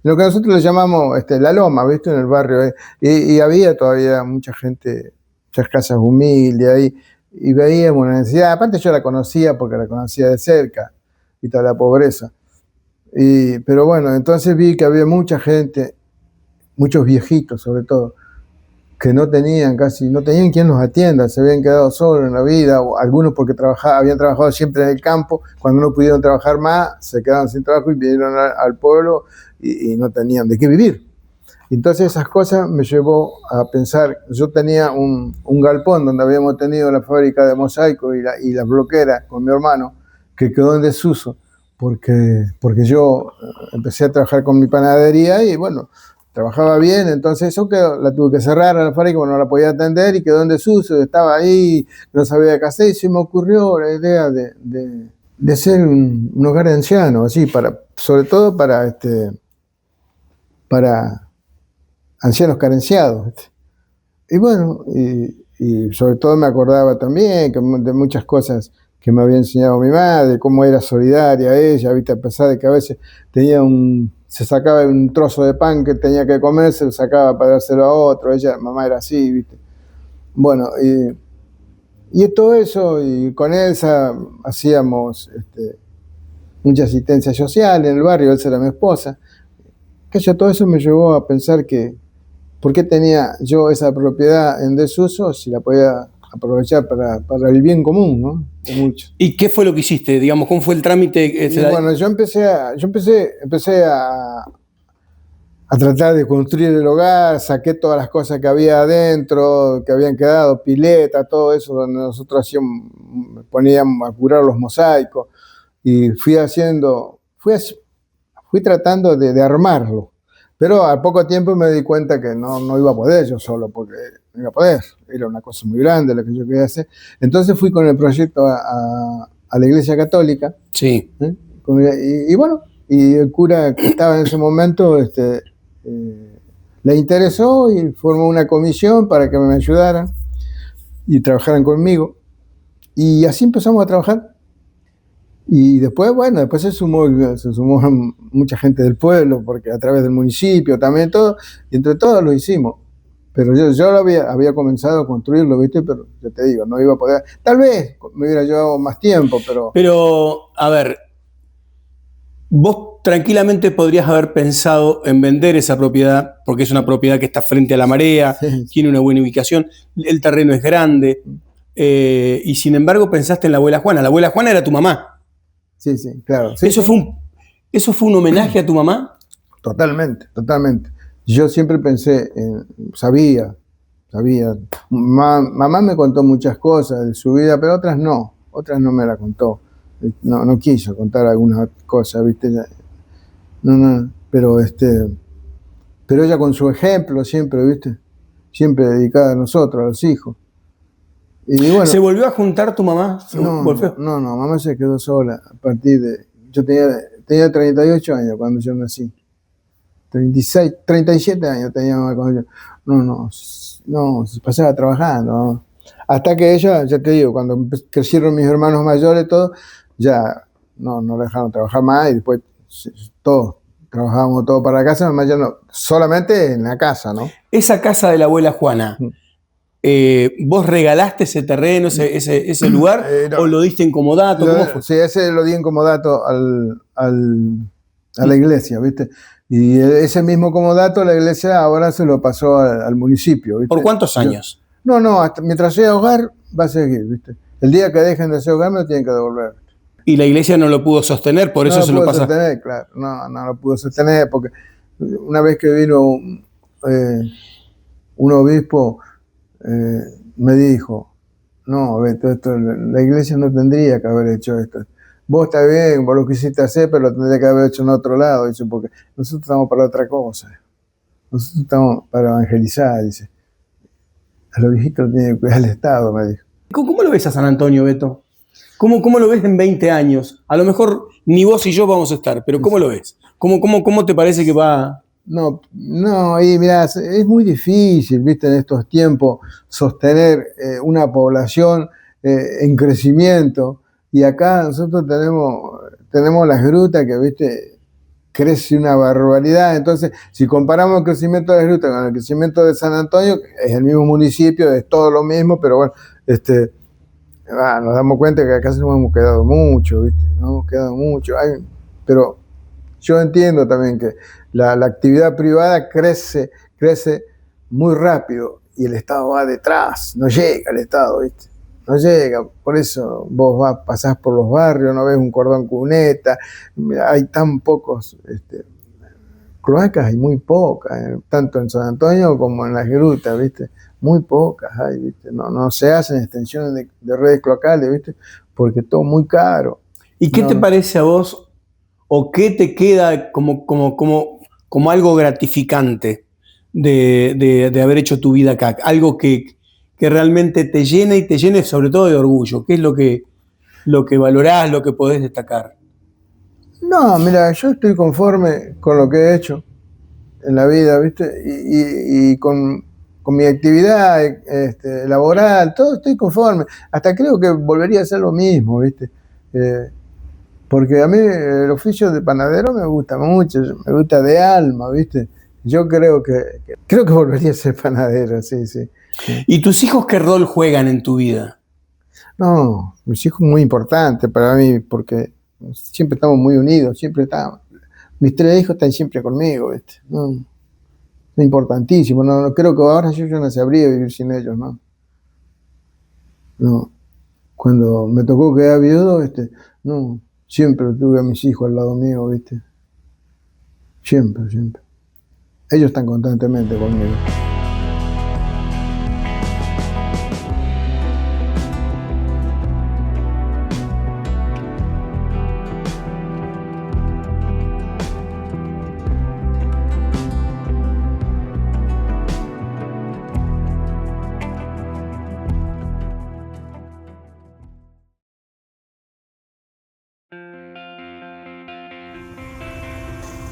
lo que nosotros le llamamos La Loma, ¿viste? En el barrio. Y había todavía mucha gente, muchas casas humildes ahí, y veíamos la necesidad. Aparte yo la conocía porque la conocía de cerca, y toda la pobreza. Pero bueno, entonces vi que había mucha gente, muchos viejitos sobre todo, que no tenían quien los atienda, se habían quedado solos en la vida, o algunos porque habían trabajado siempre en el campo, cuando no pudieron trabajar más, se quedaron sin trabajo y vinieron al pueblo y no tenían de qué vivir. Entonces esas cosas me llevó a pensar, yo tenía un galpón donde habíamos tenido la fábrica de mosaico y las bloqueras con mi hermano, que quedó en desuso, porque yo empecé a trabajar con mi panadería y bueno, trabajaba bien, entonces eso la tuve que cerrar a la fábrica, no la podía atender y quedó en desuso, estaba ahí, no sabía qué hacer y se me ocurrió la idea de hacer un hogar de ancianos, así, sobre todo para ancianos carenciados. Y bueno, y sobre todo me acordaba también de muchas cosas que me había enseñado mi madre, cómo era solidaria ella, ¿viste? A pesar de que a veces se sacaba un trozo de pan que tenía que comer, se lo sacaba para dárselo a otro, mamá era así, ¿viste? Bueno, y todo eso, y con Elsa hacíamos mucha asistencia social en el barrio, Elsa era mi esposa, todo eso me llevó a pensar que, ¿por qué tenía yo esa propiedad en desuso si la podía aprovechar para el bien común, ¿no? De muchos. ¿Y qué fue lo que hiciste? Digamos, ¿cómo fue el trámite? Bueno, yo empecé a tratar de construir el hogar, saqué todas las cosas que había adentro, que habían quedado, pileta, todo eso, donde nosotros poníamos a curar los mosaicos, y fui tratando de armarlo. Pero al poco tiempo me di cuenta que no iba a poder yo solo, porque no iba a poder. Era una cosa muy grande lo que yo quería hacer. Entonces fui con el proyecto a la Iglesia Católica. Sí. Y bueno, y el cura que estaba en ese momento le interesó y formó una comisión para que me ayudaran y trabajaran conmigo. Y así empezamos a trabajar. Y después, bueno, se sumó mucha gente del pueblo, porque a través del municipio también todo, y entre todos lo hicimos. Pero yo lo había comenzado a construirlo, ¿viste? Pero yo te digo, no iba a poder. Tal vez me hubiera llevado más tiempo, pero... Pero, a ver, vos tranquilamente podrías haber pensado en vender esa propiedad, porque es una propiedad que está frente a la marea, sí, tiene una buena ubicación, el terreno es grande, y sin embargo pensaste en la abuela Juana. La abuela Juana era tu mamá. Sí, claro. Sí, ¿Eso fue un homenaje a tu mamá? Totalmente. Yo siempre pensé, sabía. Mamá me contó muchas cosas de su vida, pero otras no me la contó. No quiso contar algunas cosas, ¿viste? No, pero ella con su ejemplo siempre, ¿viste? Siempre dedicada a nosotros, a los hijos. Y bueno, ¿se volvió a juntar tu mamá? No, mamá se quedó sola a partir de... Yo tenía 38 años cuando yo nací. 37 años tenía mamá cuando yo... No, se pasaba trabajando, ¿no? Hasta que ella, ya te digo, cuando crecieron mis hermanos mayores, todo, ya no dejaron trabajar más y después trabajábamos todo para la casa, mamá ya no, solamente en la casa, ¿no? Esa casa de la abuela Juana... ¿vos regalaste ese terreno, ese lugar, no, o lo diste en comodato? ¿Cómo fue? Sí, ese lo di en comodato a la iglesia, ¿viste? Y ese mismo comodato la iglesia ahora se lo pasó al municipio, ¿viste? ¿Por cuántos años? No, hasta mientras sea hogar va a seguir, ¿viste? El día que dejen de ser hogar me lo tienen que devolver. Y la iglesia no lo pudo sostener, por eso se lo pasa. Claro, no lo pudo sostener, porque una vez que vino un obispo, me dijo, no, Beto, la iglesia no tendría que haber hecho esto. Vos está bien, vos lo quisiste hacer, pero lo tendría que haber hecho en otro lado, dice, porque nosotros estamos para otra cosa. Nosotros estamos para evangelizar, dice. A los viejitos tiene que cuidar el Estado, me dijo. ¿Cómo lo ves a San Antonio, Beto? ¿Cómo lo ves en 20 años? A lo mejor ni vos y yo vamos a estar, pero ¿cómo lo ves? ¿Cómo te parece que va no, y mirá, es muy difícil, viste, en estos tiempos sostener una población en crecimiento. Y acá nosotros tenemos las grutas que, viste, crece una barbaridad. Entonces, si comparamos el crecimiento de las grutas con el crecimiento de San Antonio, es el mismo municipio, es todo lo mismo, pero bueno, nos damos cuenta que acá nos hemos quedado mucho, viste, nos hemos quedado mucho. Pero yo entiendo también que la actividad privada crece muy rápido y el Estado va detrás, no llega el Estado, ¿viste? No llega, por eso vos pasás por los barrios, no ves un cordón cuneta, hay tan pocos cloacas, hay muy pocas, tanto en San Antonio como en las grutas, ¿viste? Muy pocas hay, ¿viste? No se hacen extensiones de redes cloacales, ¿viste? Porque todo muy caro. ¿Y qué te parece a vos, o qué te queda como algo gratificante de haber hecho tu vida acá? Algo que realmente te llene y te llene sobre todo de orgullo. ¿Qué es lo que valorás, lo que podés destacar? No, mira, yo estoy conforme con lo que he hecho en la vida, ¿viste? Y con mi actividad laboral, todo estoy conforme. Hasta creo que volvería a hacer lo mismo, ¿viste? Porque a mí el oficio de panadero me gusta mucho, me gusta de alma, ¿viste? Yo creo que volvería a ser panadero, sí. ¿Y tus hijos qué rol juegan en tu vida? No, mis hijos muy importantes para mí, porque siempre estamos muy unidos, mis 3 hijos están siempre conmigo, ¿viste? No, es importantísimo, no creo que ahora yo no sabría vivir sin ellos, ¿no? No, cuando me tocó quedar viudo, no, siempre tuve a mis hijos al lado mío, ¿viste? Siempre. Ellos están constantemente conmigo.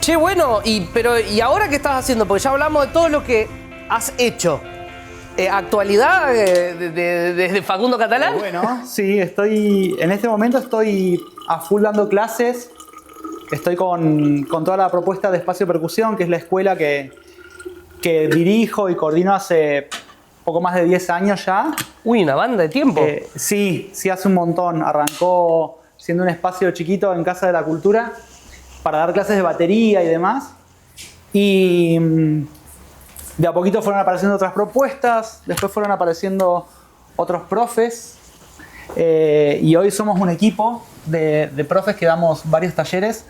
Che, bueno, ¿y ahora qué estás haciendo? Porque ya hablamos de todo lo que has hecho. ¿Actualidad desde Facundo Catalán? Bueno, sí, en este momento estoy a full dando clases. Estoy con toda la propuesta de Espacio Percusión, que es la escuela que dirijo y coordino hace poco más de 10 años ya. Uy, una banda de tiempo. Sí, hace un montón. Arrancó siendo un espacio chiquito en Casa de la Cultura para dar clases de batería y demás. Y de a poquito fueron apareciendo otras propuestas, después fueron apareciendo otros profes. Y hoy somos un equipo de profes que damos varios talleres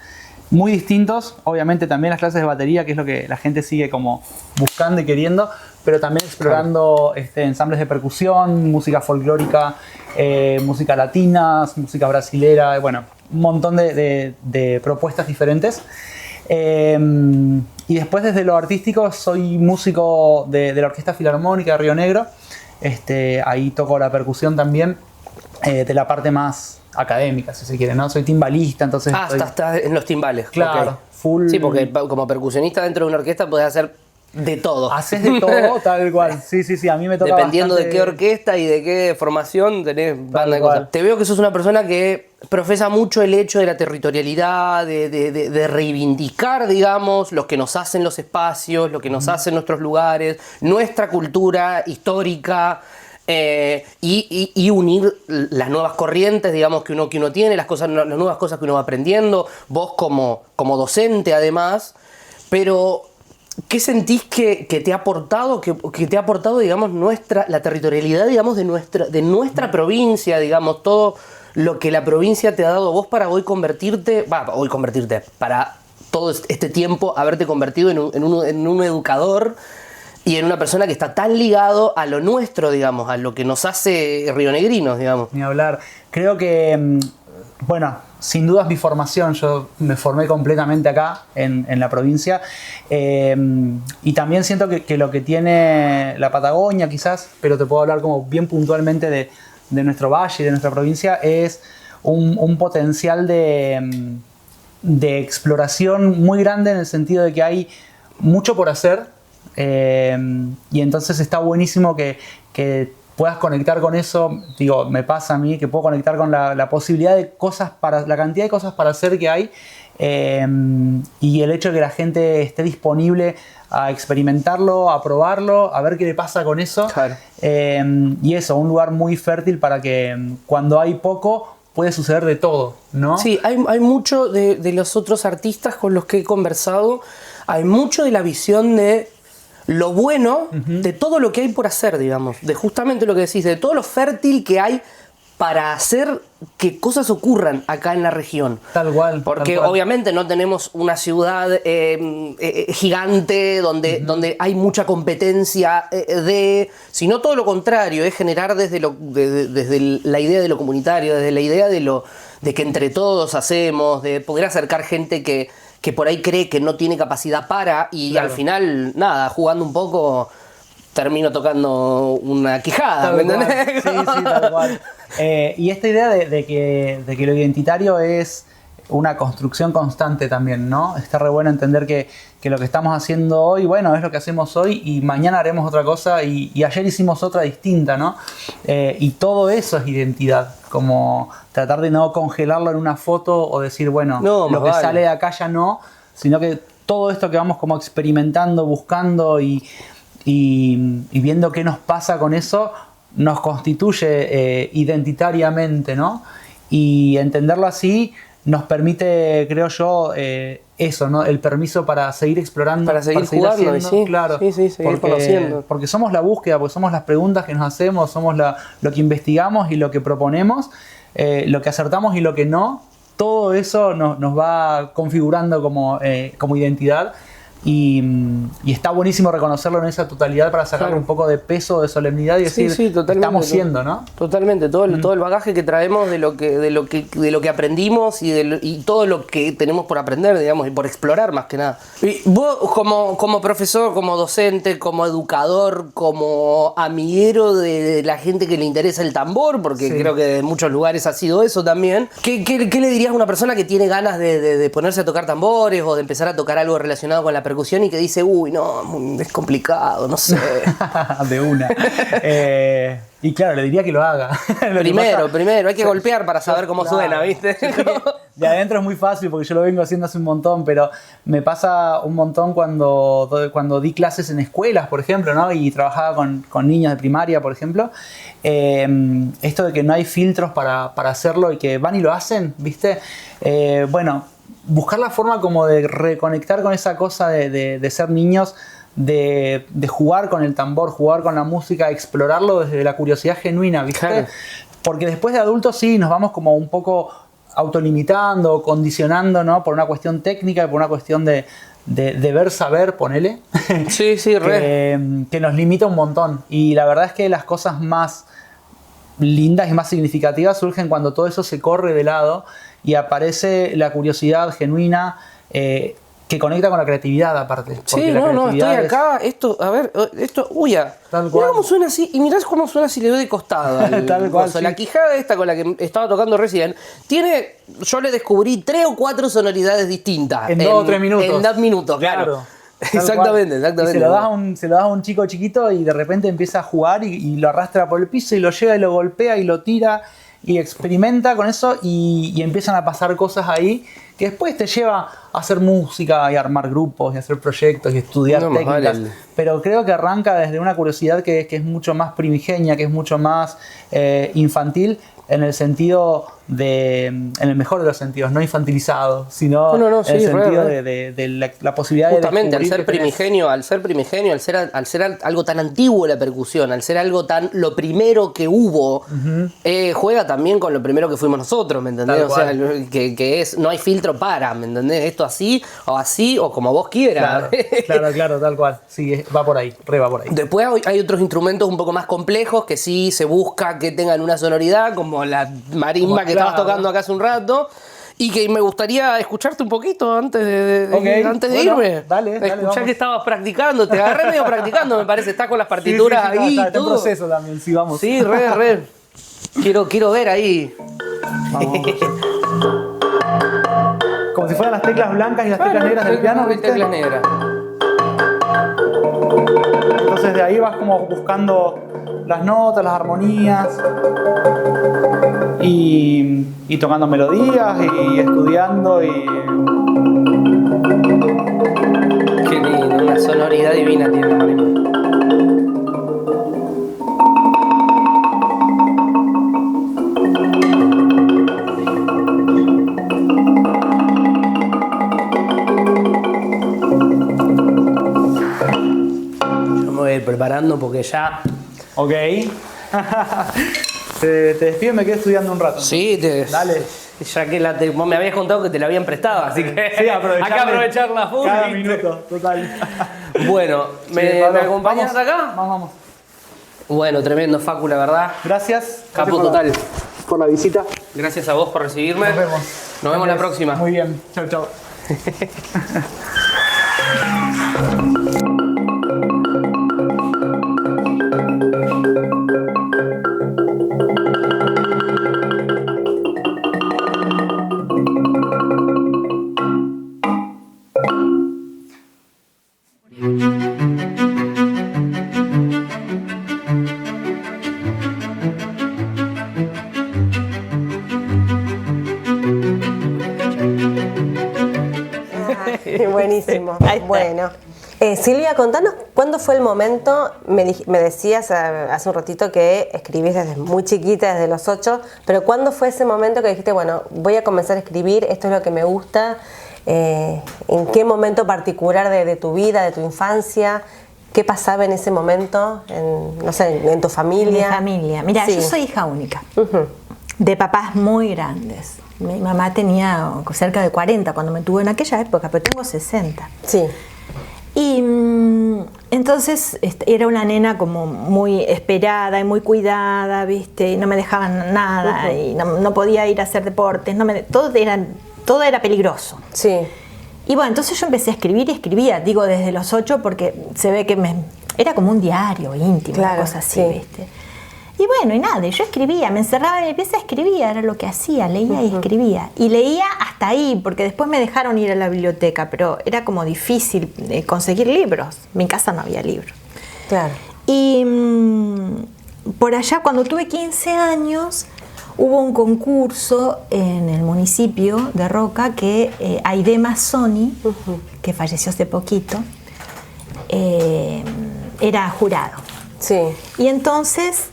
muy distintos. Obviamente también las clases de batería, que es lo que la gente sigue como buscando y queriendo, pero también explorando ensambles de percusión, música folclórica, música latina, música brasilera, bueno, un montón de propuestas diferentes. Y después desde lo artístico soy músico de la Orquesta Filarmónica de Río Negro. Ahí toco la percusión también, de la parte más académica, si se quiere, ¿no? Soy timbalista, entonces... Estás en los timbales. Claro, okay. Full... Sí, porque como percusionista dentro de una orquesta podés hacer de todo. Haces de todo, tal cual. Sí, a mí me toca dependiendo bastante... de qué orquesta y de qué formación tenés banda de cosas. Te veo que sos una persona que profesa mucho el hecho de la territorialidad, de reivindicar, digamos, lo que nos hacen los espacios, lo que nos hacen nuestros lugares, nuestra cultura histórica, y unir las nuevas corrientes, digamos, que uno tiene, las nuevas cosas que uno va aprendiendo, vos como docente además, pero... ¿Qué sentís que te ha aportado, que te ha aportado, digamos, la territorialidad, digamos, de nuestra provincia, digamos, todo lo que la provincia te ha dado vos para para todo este tiempo haberte convertido en un educador y en una persona que está tan ligado a lo nuestro, digamos, a lo que nos hace rionegrinos, digamos? Ni hablar. Creo que, bueno, sin duda es mi formación. Yo me formé completamente acá, en la provincia. Y también siento que lo que tiene la Patagonia, quizás, pero te puedo hablar como bien puntualmente de nuestro valle y de nuestra provincia, es un potencial de exploración muy grande, en el sentido de que hay mucho por hacer, y entonces está buenísimo que puedas conectar con eso. Digo, me pasa a mí que puedo conectar con la posibilidad de cosas la cantidad de cosas para hacer que hay, y el hecho de que la gente esté disponible a experimentarlo, a probarlo, a ver qué le pasa con eso. Claro. Y eso, un lugar muy fértil para que cuando hay poco puede suceder de todo, ¿no? Sí, hay mucho de los otros artistas con los que he conversado, hay mucho de la visión de lo bueno de todo lo que hay por hacer, digamos, de justamente lo que decís, de todo lo fértil que hay para hacer que cosas ocurran acá en la región. Tal cual. Porque tal cual. obviamente no tenemos una ciudad gigante donde hay mucha competencia sino todo lo contrario, es generar desde la idea de lo comunitario, desde la idea de que entre todos hacemos, de poder acercar gente que por ahí cree que no tiene capacidad y Claro. al final, nada, jugando un poco termino tocando una quijada, ¿me entendés? Sí, tal cual. Y esta idea de que lo identitario es una construcción constante también, ¿no? Está re bueno entender que lo que estamos haciendo hoy, bueno, es lo que hacemos hoy y mañana haremos otra cosa y ayer hicimos otra distinta, ¿no? Y todo eso es identidad, como tratar de no congelarlo en una foto o decir, bueno, No, lo más que vale. sale de acá ya no, sino que todo esto que vamos como experimentando, buscando y viendo qué nos pasa con eso, nos constituye identitariamente, ¿no? Y entenderlo así nos permite, creo yo, eso, ¿no? El permiso para seguir explorando, Para seguir jugando, haciendo, sí, claro, sí, seguir conociendo. porque somos la búsqueda, porque somos las preguntas que nos hacemos, somos lo que investigamos y lo que proponemos, lo que acertamos y lo que no. Todo eso nos va configurando como identidad. Y está buenísimo reconocerlo en esa totalidad para sacarle Claro. un poco de peso, de solemnidad y decir, totalmente. estamos siendo, ¿no? Totalmente, todo el bagaje que traemos de lo que aprendimos y todo lo que tenemos por aprender, digamos, y por explorar más que nada. Y vos como profesor, como docente, como educador, como amiguero de la gente que le interesa el tambor, porque Sí. creo que en muchos lugares ha sido eso también, ¿qué le dirías a una persona que tiene ganas de ponerse a tocar tambores o de empezar a tocar algo relacionado con la percusión y que dice, uy, no, es complicado, no sé? De una. Y claro, le diría que lo haga. Lo que pasa- Primero, hay que golpear para saber cómo Claro. suena, ¿viste? Yo sé que de adentro es muy fácil porque yo lo vengo haciendo hace un montón, pero me pasa un montón cuando di clases en escuelas, por ejemplo, ¿no? Y trabajaba con niños de primaria, por ejemplo. Esto de que no hay filtros para hacerlo y que van y lo hacen, ¿viste? Bueno, buscar la forma como de reconectar con esa cosa de ser niños, de jugar con el tambor, jugar con la música, explorarlo desde la curiosidad genuina, ¿viste? Claro. Porque después de adultos sí nos vamos como un poco autolimitando, condicionando, ¿no? Por una cuestión técnica y por una cuestión de ver saber, ponele. Sí, re. que nos limita un montón. Y la verdad es que las cosas más lindas y más significativas surgen cuando todo eso se corre de lado y aparece la curiosidad genuina que conecta con la creatividad aparte. Sí, Porque la no, creatividad estoy es- acá, esto, uya. Tal Mirá cual. cómo suena así, y mirá cómo suena si le doy de costado al Tal cual, coso. sí. La quijada esta con la que estaba tocando recién, yo le descubrí 3 o 4 sonoridades distintas. En 2 o 3 minutos. En 2 minutos, claro. Tal Exactamente, cual. exactamente. Y se lo das a un chico chiquito y de repente empieza a jugar y lo arrastra por el piso y lo lleva y lo golpea y lo tira y experimenta con eso y empiezan a pasar cosas ahí que después te lleva a hacer música y a armar grupos y a hacer proyectos y estudiar No, más técnicas. vale. Pero creo que arranca desde una curiosidad que es mucho más primigenia, que es mucho más infantil en el sentido en el mejor de los sentidos, no infantilizado, sino No, en el sí, sentido re. de la posibilidad Justamente, de al descubrir ser primigenio, al ser algo tan antiguo la percusión, al ser algo tan lo primero que hubo, juega también con lo primero que fuimos nosotros, ¿me entendés? Tal O sea, cual. que es, no hay filtro para, ¿me entendés? Esto así, o como vos quieras. Claro, tal cual. Sí, va por ahí, va por ahí. Después hay otros instrumentos un poco más complejos que sí se busca que tengan una sonoridad, como la marimba que estabas Claro. tocando acá hace un rato. Y que me gustaría escucharte un poquito antes de Ok, bueno, irme. dale, Escuchá vamos. que estabas practicando, te agarré medio practicando, me parece. Estás con las partituras Sí, ahí. está en todo. proceso también, sí, vamos. Sí, re. Quiero ver ahí. Vamos. Como si fueran las teclas blancas y las teclas negras del piano, ¿viste? Teclas negras. Entonces de ahí vas como buscando las notas, las armonías y tocando melodías y estudiando y... Qué lindo, una sonoridad divina tiene Marimar. Yo me voy a ir preparando porque ya... Ok. Te despido y me quedo estudiando un rato. Sí, Dale. Ya que vos me habías contado que te la habían prestado, así que Sí, hay que aprovechar la full. cada minuto, total. Bueno, ¿me acompañas vamos, acá? Vamos. Bueno, tremendo, Facu, la verdad. Gracias. Capo Gracias total. por la visita. Gracias a vos por recibirme. Nos vemos. Nos vemos la próxima. Muy bien. Chao, chao. Buenísimo. Ahí está. Bueno. Silvia, contanos cuándo fue el momento, me decías hace un ratito que escribís desde muy chiquita, desde los 8, pero ¿cuándo fue ese momento que dijiste, bueno, voy a comenzar a escribir, esto es lo que me gusta? ¿En qué momento particular de tu vida, de tu infancia? ¿Qué pasaba en ese momento, no sé, en tu familia? Mi familia. Mira, Sí. yo soy hija única, de papás muy grandes. Mi mamá tenía cerca de 40 cuando me tuvo en aquella época, pero tengo 60. Sí. Y entonces era una nena como muy esperada y muy cuidada, ¿viste? Y no me dejaban nada, y no podía ir a hacer deportes, todo era peligroso. Sí. Y bueno, entonces yo empecé a escribir y escribía, digo desde los 8 porque se ve que era como un diario íntimo, Claro, una cosa así, sí. ¿viste? Y bueno, y nada, yo escribía, me encerraba en mi pieza, escribía, era lo que hacía, leía y escribía. Y leía hasta ahí, porque después me dejaron ir a la biblioteca, pero era como difícil conseguir libros. En mi casa no había libros. Claro. Y por allá, cuando tuve 15 años, hubo un concurso en el municipio de Roca que Aide Mazzoni, que falleció hace poquito, era jurado. Sí. Y entonces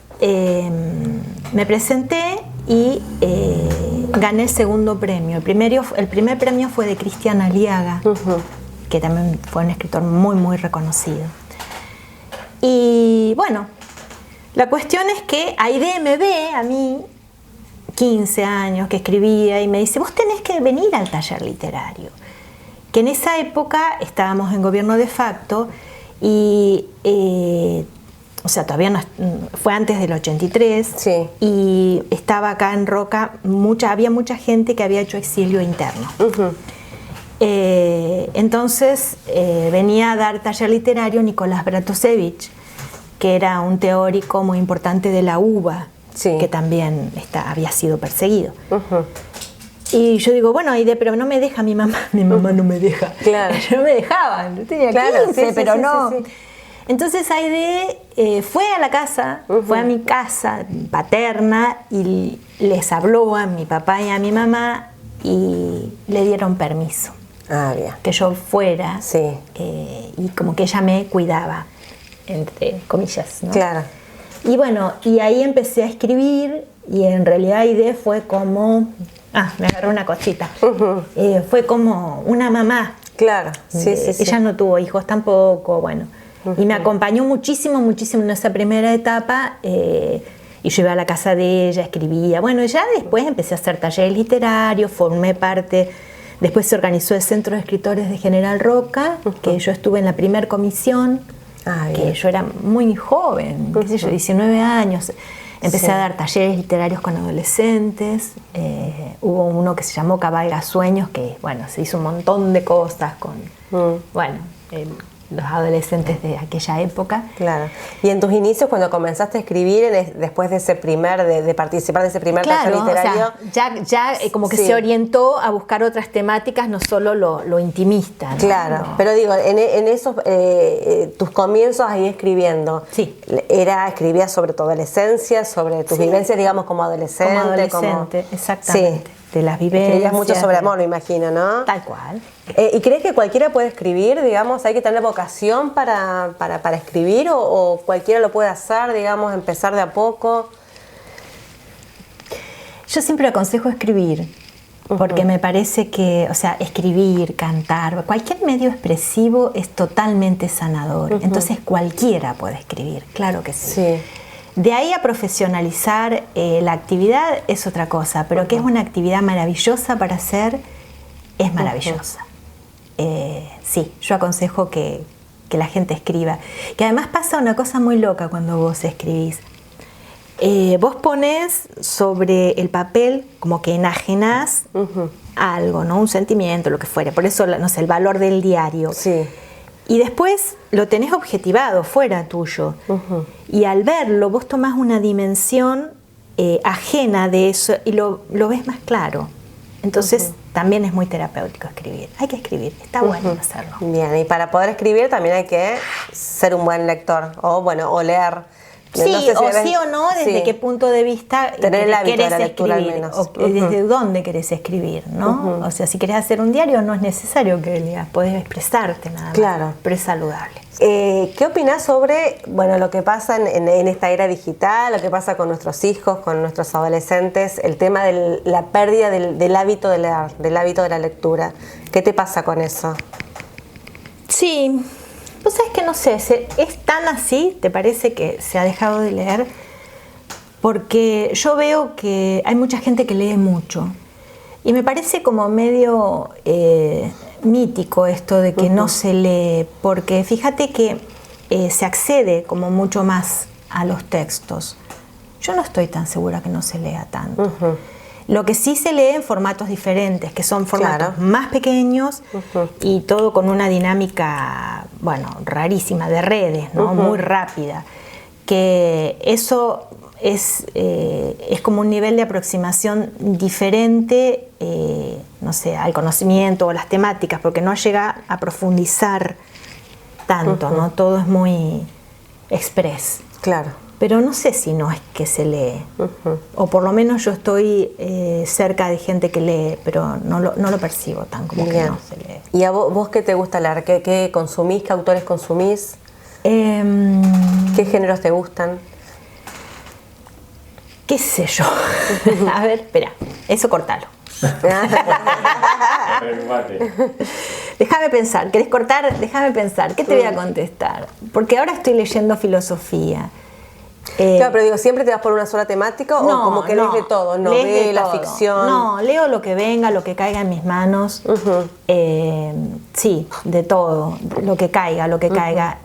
me presenté y gané el segundo premio. El primer premio fue de Cristian Aliaga, que también fue un escritor muy, muy reconocido. Y bueno, la cuestión es que Aide me ve a mí, 15 años, que escribía, y me dice, vos tenés que venir al taller literario. Que en esa época estábamos en gobierno de facto y... o sea, todavía no, fue antes del 83, Sí. y estaba acá en Roca, había mucha gente que había hecho exilio interno. Entonces venía a dar taller literario Nicolás Bratusevich, que era un teórico muy importante de la UBA, Sí. que también había sido perseguido. Y yo digo, bueno, Aide, pero no me deja mi mamá no me deja. Claro. No me dejaban, yo tenía Claro, 15, sí, pero sí, no. sí, sí. Entonces Aide fue a la casa, fue a mi casa paterna y les habló a mi papá y a mi mamá y le dieron permiso Ah, bien. que yo fuera, Sí. y como que ella me cuidaba, entre comillas, ¿no? Claro. Y bueno, y ahí empecé a escribir y en realidad Aide fue como... me agarró una cosita. Fue como una mamá. Claro. Sí, sí, sí. Ella no tuvo hijos tampoco, bueno. Y me acompañó muchísimo, muchísimo en esa primera etapa. Y yo iba a la casa de ella, escribía. Bueno, ya después empecé a hacer talleres literarios, formé parte... Después se organizó el Centro de Escritores de General Roca, que yo estuve en la primera comisión, que yo era muy joven, qué sé yo, 19 años. Empecé a dar talleres literarios con adolescentes. Hubo uno que se llamó Cabalga Sueños, que bueno, se hizo un montón de cosas con, bueno, los adolescentes de aquella época. Claro. Y en tus inicios, cuando comenzaste a escribir, después de ese primer, de participar de ese primer taller literario... O sea, ya como que sí, se orientó a buscar otras temáticas, no solo lo intimista, ¿no? Claro, No. pero digo, en esos, tus comienzos ahí escribiendo, Sí. escribías sobre tu adolescencia, sobre tus vivencias, digamos, como adolescente. Como adolescente, exactamente. Sí. De las vivencias. Escribías mucho sobre amor, me imagino, ¿no? Tal cual. ¿Y crees que cualquiera puede escribir, digamos, hay que tener vocación para escribir o cualquiera lo puede hacer, digamos, empezar de a poco? Yo siempre aconsejo escribir, porque me parece que, o sea, escribir, cantar, cualquier medio expresivo es totalmente sanador. Entonces cualquiera puede escribir, claro que sí. Sí. De ahí a profesionalizar la actividad es otra cosa, pero que es una actividad maravillosa para hacer, es maravillosa. Sí, yo aconsejo que la gente escriba. Que además pasa una cosa muy loca cuando vos escribís. Vos pones sobre el papel como que enajenás algo, ¿no? Un sentimiento, lo que fuera. Por eso, no sé, el valor del diario. Sí. Y después lo tenés objetivado, fuera tuyo. Y al verlo, vos tomás una dimensión ajena de eso y lo ves más claro. Entonces, también es muy terapéutico escribir. Hay que escribir, está bueno hacerlo. Bien, y para poder escribir también hay que ser un buen lector, o leer. Sí, No sé si debes- sí o no, desde sí. qué punto de vista Tener el hábito de querés la lectura, al escribir, menos. o desde dónde querés escribir, ¿no? O sea, si querés hacer un diario no es necesario que leas, podés expresarte nada más, Claro. pero es saludable. ¿Qué opinás sobre lo que pasa en esta era digital, lo que pasa con nuestros hijos, con nuestros adolescentes, el tema de la pérdida del hábito de leer, del hábito de la lectura? ¿Qué te pasa con eso? Sí, pues sabes que no sé, ¿es tan así? ¿Te parece que se ha dejado de leer? Porque yo veo que hay mucha gente que lee mucho y me parece como medio mítico esto de que no se lee, porque fíjate que se accede como mucho más a los textos. Yo no estoy tan segura que no se lea tanto. Lo que sí se lee en formatos diferentes, que son formatos más pequeños y todo con una dinámica, rarísima, de redes, ¿no? Muy rápida. Que eso es como un nivel de aproximación diferente, no sé, al conocimiento o a las temáticas, porque no llega a profundizar tanto, ¿no? Todo es muy express. Claro. Pero no sé si no es que se lee, o por lo menos yo estoy cerca de gente que lee, pero no lo percibo tan como que no se lee. ¿Y a vos qué te gusta leer? ¿Qué consumís? ¿Qué autores consumís? ¿Qué géneros te gustan? ¿Qué sé yo? A ver, espera, eso cortalo. Déjame pensar, ¿querés cortar? Déjame pensar, ¿qué te voy a contestar? Porque ahora estoy leyendo filosofía. Claro, pero digo, ¿siempre te vas por una sola temática o como que lees de todo? Novela, ficción. No, leo lo que venga, lo que caiga en mis manos. Sí, de todo, lo que caiga.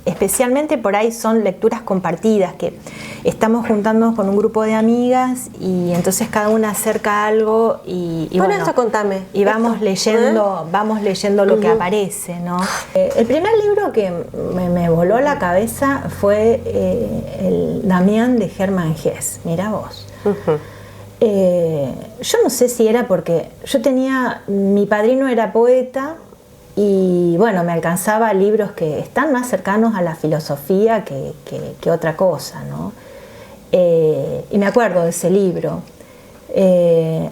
Especialmente por ahí son lecturas compartidas, que estamos juntándonos con un grupo de amigas y entonces cada una acerca algo y esto contame. Y vamos leyendo lo que aparece, ¿no? El primer libro que me voló la cabeza fue el Damián de Hermann Hesse. Mirá vos. Yo no sé si era porque mi padrino era poeta y me alcanzaba libros que están más cercanos a la filosofía que otra cosa, ¿no? Y me acuerdo de ese libro.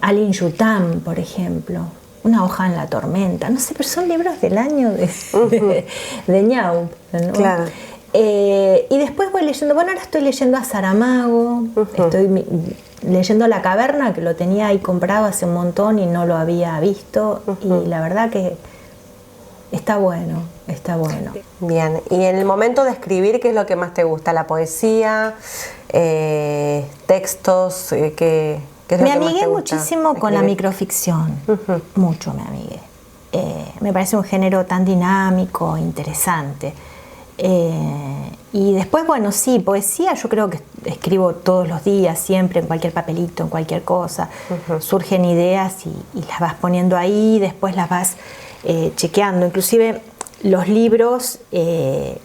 Alin Yutam, por ejemplo, Una hoja en la tormenta, no sé, pero son libros del año de Ñaup, ¿no? Claro. Y después voy leyendo, ahora estoy leyendo a Saramago, estoy leyendo La caverna, que lo tenía ahí comprado hace un montón y no lo había visto, y la verdad que está bueno. Bien, y en el momento de escribir, ¿qué es lo que más te gusta? ¿La poesía? ¿Textos? ¿Qué es lo Me que más amigué te gusta muchísimo con la escribir? microficción, mucho me amigué. Me parece un género tan dinámico, interesante. Y después, sí, poesía yo creo que escribo todos los días, siempre, en cualquier papelito, en cualquier cosa. Surgen ideas y las vas poniendo ahí, después las vas chequeando. Inclusive los libros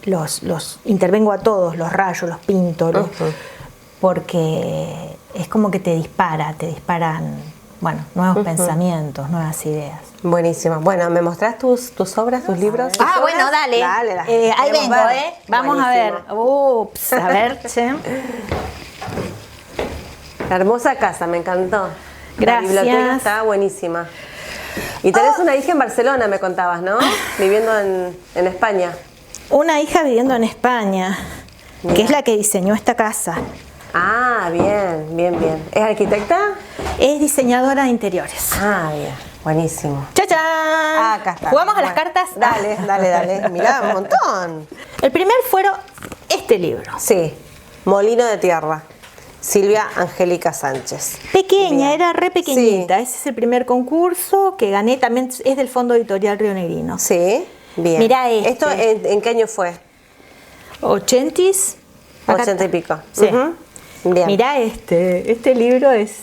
los intervengo a todos, los rayo, los pinto, porque es como que te disparan, bueno, nuevos pensamientos, nuevas ideas. Buenísimo. Bueno, ¿me mostrás tus obras, tus libros? ¿Tus obras? Bueno, dale. Dale, ahí vengo, ver. Vamos a ver. Ups, a ver, che. La hermosa casa, me encantó. Gracias. La biblioteca está buenísima. Y tenés una hija en Barcelona, me contabas, ¿no? Viviendo en España. Una hija viviendo en España, que es la que diseñó esta casa. Ah, bien, bien, bien. ¿Es arquitecta? Es diseñadora de interiores. Ah, bien. Buenísimo. ¡Chachán! Ah, acá está. ¿Jugamos a las Bueno, cartas? Dale. Mirá, un montón. El primer fueron este libro. Sí. Molino de Tierra. Silvia Angélica Sánchez. Pequeña, Bien. era re pequeñita. Sí. Ese es el primer concurso que gané. También es del Fondo Editorial Rionegrino. Sí, bien. Mirá este. ¿Esto en qué año fue? 80s. Acá 80 y está. pico. Sí. Ujú. Bien. Mirá este libro es...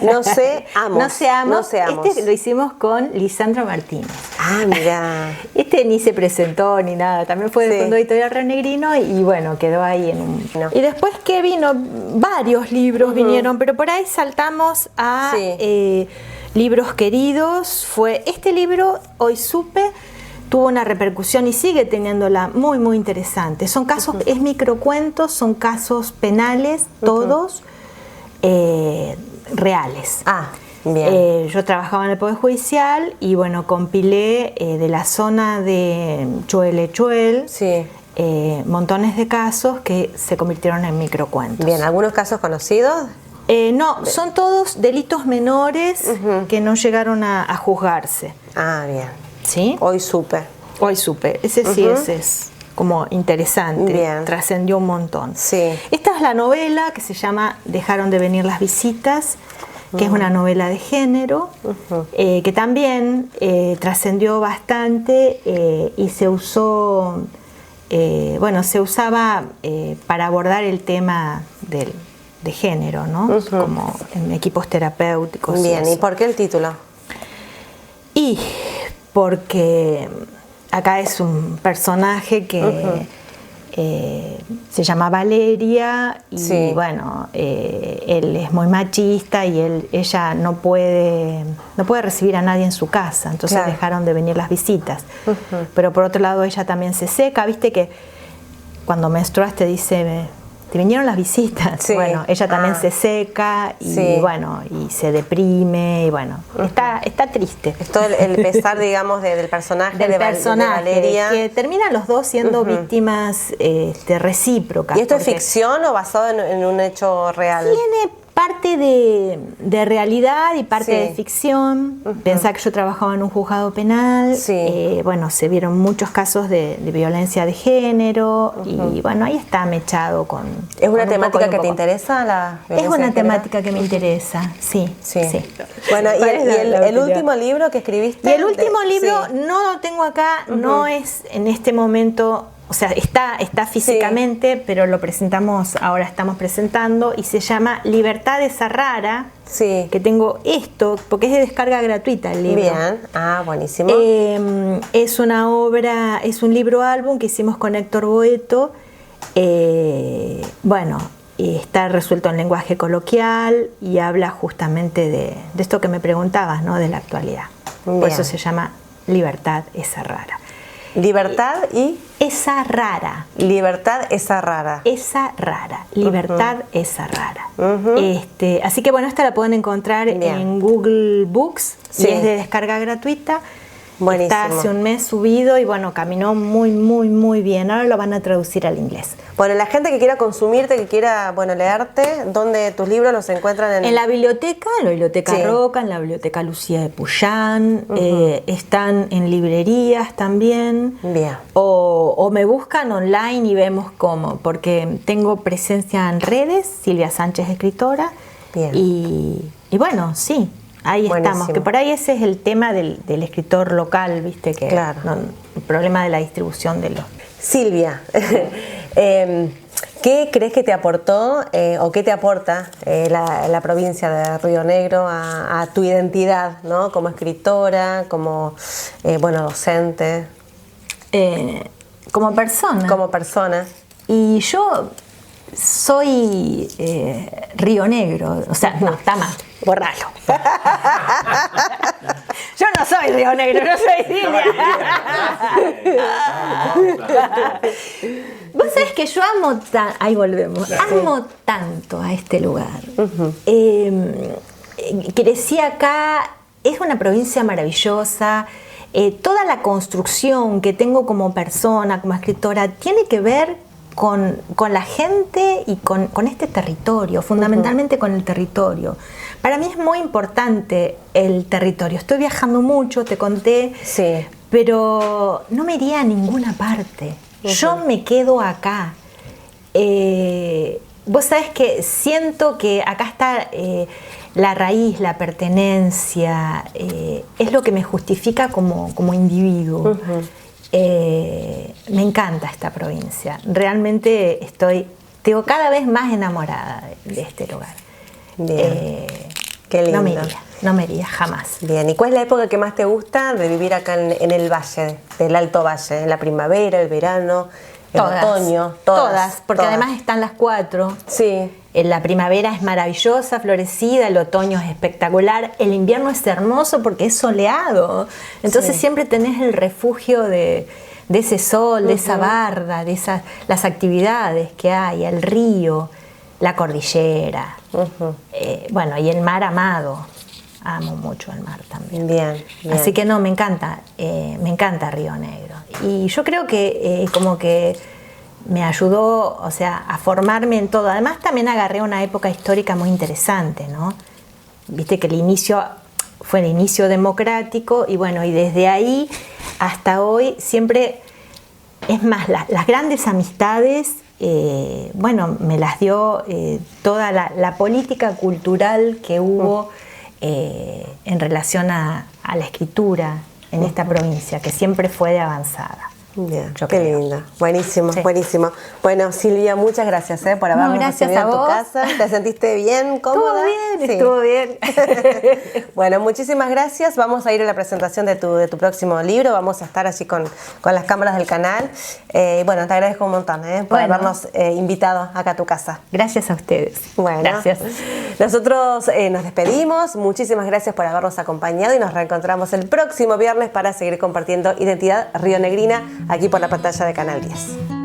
No sé, amo. No seamos. No seamos. Este lo hicimos con Lisandro Martínez. Ah, mirá. Este ni se presentó ni nada, también fue del Sí. Fondo Editorial Rionegrino y bueno, quedó ahí en un... No. Y después que vino, varios libros vinieron, pero por ahí saltamos a Sí. libros queridos. Fue este libro, Hoy Supe, tuvo una repercusión y sigue teniéndola muy, muy interesante. Son casos, es microcuentos, son casos penales, todos reales. Ah, bien. Yo trabajaba en el Poder Judicial y bueno, compilé de la zona de Chuel, Sí. montones de casos que se convirtieron en microcuentos. Bien, ¿algunos casos conocidos? No, son todos delitos menores que no llegaron a juzgarse. Ah, bien. ¿Sí? Hoy supe. Hoy supe. Ese sí, ese es como interesante. Bien. Trascendió un montón. Sí. Esta es la novela que se llama Dejaron de venir las visitas, que es una novela de género, que también trascendió bastante y se usó, se usaba para abordar el tema de género, ¿no? Como en equipos terapéuticos. Bien, ¿y por qué el título? Y porque acá es un personaje que se llama Valeria y Sí. bueno, él es muy machista y ella no puede recibir a nadie en su casa, entonces Claro. dejaron de venir las visitas. Pero por otro lado ella también se seca, viste que cuando menstruas te dice, te vinieron las visitas. Sí. Bueno, ella también Ah. se seca y Sí. bueno, y se deprime y bueno, está triste. Es todo el pesar, digamos, del personaje, Del de personaje, Valeria. que terminan los dos siendo víctimas recíprocas. ¿Y esto es porque ficción o basado en un hecho real? Tiene parte de realidad y parte Sí. de ficción. Pensá que yo trabajaba en un juzgado penal. Sí. Bueno, se vieron muchos casos de violencia de género y bueno, ahí está mechado con... ¿Es una con un poco temática y que un te poco. interesa, la Es violencia una de género? temática que me interesa, sí. Sí. sí. Bueno, y ¿Cuál es el opinión? último libro que escribiste. Y el último libro Sí. no lo tengo acá, no es en este momento, o sea, está físicamente, pero lo presentamos, ahora estamos presentando, y se llama Libertad esa rara, Sí. que tengo esto, porque es de descarga gratuita el libro. Bien. Ah, buenísimo. Es una obra, es un libro álbum que hicimos con Héctor Boeto. Y está resuelto en lenguaje coloquial y habla justamente de esto que me preguntabas, ¿no? De la actualidad. Bien. Por eso se llama Libertad esa rara. Libertad y Esa rara. libertad esa rara. Esa rara, libertad esa rara. Así que bueno, esta la pueden encontrar Bien. en Google Books Sí. y es de descarga gratuita. Buenísimo. Está hace un mes subido y bueno, caminó muy, muy, muy bien. Ahora lo van a traducir al inglés. Bueno, la gente que quiera consumirte, que quiera, leerte, ¿dónde tus libros los encuentran? En la biblioteca, Sí. Roca, en la biblioteca Lucía de Puyán, están en librerías también. Bien. O me buscan online y vemos cómo, porque tengo presencia en redes, Silvia Sánchez escritora. Bien. Y bueno, sí, ahí Buenísimo. estamos. Que por ahí ese es el tema del escritor local, viste, que Claro. el problema de la distribución de los... Silvia, ¿qué crees que te aportó o qué te aporta la provincia de Río Negro a tu identidad, ¿no? Como escritora, como docente? Como persona. como persona? Y yo soy Río Negro, o sea, no, está mal, borralo. Yo no soy Río Negro, yo soy Silvia. Vos sabés que yo amo ahí volvemos, amo tanto a este lugar. Crecí acá, es una provincia maravillosa. Toda la construcción que tengo como persona, como escritora, tiene que ver con la gente y con este territorio, fundamentalmente con el territorio. Para mí es muy importante el territorio. Estoy viajando mucho, te conté, Sí. pero no me iría a ninguna parte. Yo me quedo acá. Vos sabés que siento que acá está la raíz, la pertenencia, es lo que me justifica como individuo. Me encanta esta provincia. Realmente estoy cada vez más enamorada de este lugar. Bien. Qué lindo. No me iría jamás. Bien, ¿y cuál es la época que más te gusta de vivir acá en el valle, del Alto Valle? ¿En la primavera, el verano, el otoño? Todas, porque además están las 4. Sí. La primavera es maravillosa, florecida, el otoño es espectacular, el invierno es hermoso porque es soleado. Entonces siempre tenés el refugio de ese sol, de esa barda, de las actividades que hay, el río, la cordillera. Bueno, y el mar amado. Amo mucho el mar también. Bien, bien. Así que no, me encanta Río Negro. Y yo creo que como que me ayudó, o sea, a formarme en todo. Además también agarré una época histórica muy interesante, ¿no? Viste que fue el inicio democrático y bueno, y desde ahí hasta hoy siempre, es más, las grandes amistades, bueno, me las dio toda la política cultural que hubo en relación a la escritura en esta provincia, que siempre fue de avanzada. Bien, Yo qué creo. lindo. Buenísimo, Sí. buenísimo. Bueno, Silvia, muchas gracias por habernos gracias recibido a en tu vos. casa. ¿Te sentiste bien, cómoda? Estuvo bien. Bueno, muchísimas gracias. Vamos a ir a la presentación de tu próximo libro. Vamos a estar allí con las cámaras del canal. Bueno, te agradezco un montón por Bueno. habernos invitado acá a tu casa. Gracias a ustedes. Bueno, Gracias. Nosotros nos despedimos. Muchísimas gracias por habernos acompañado y nos reencontramos el próximo viernes para seguir compartiendo Identidad Rionegrina aquí por la pantalla de Canal 10.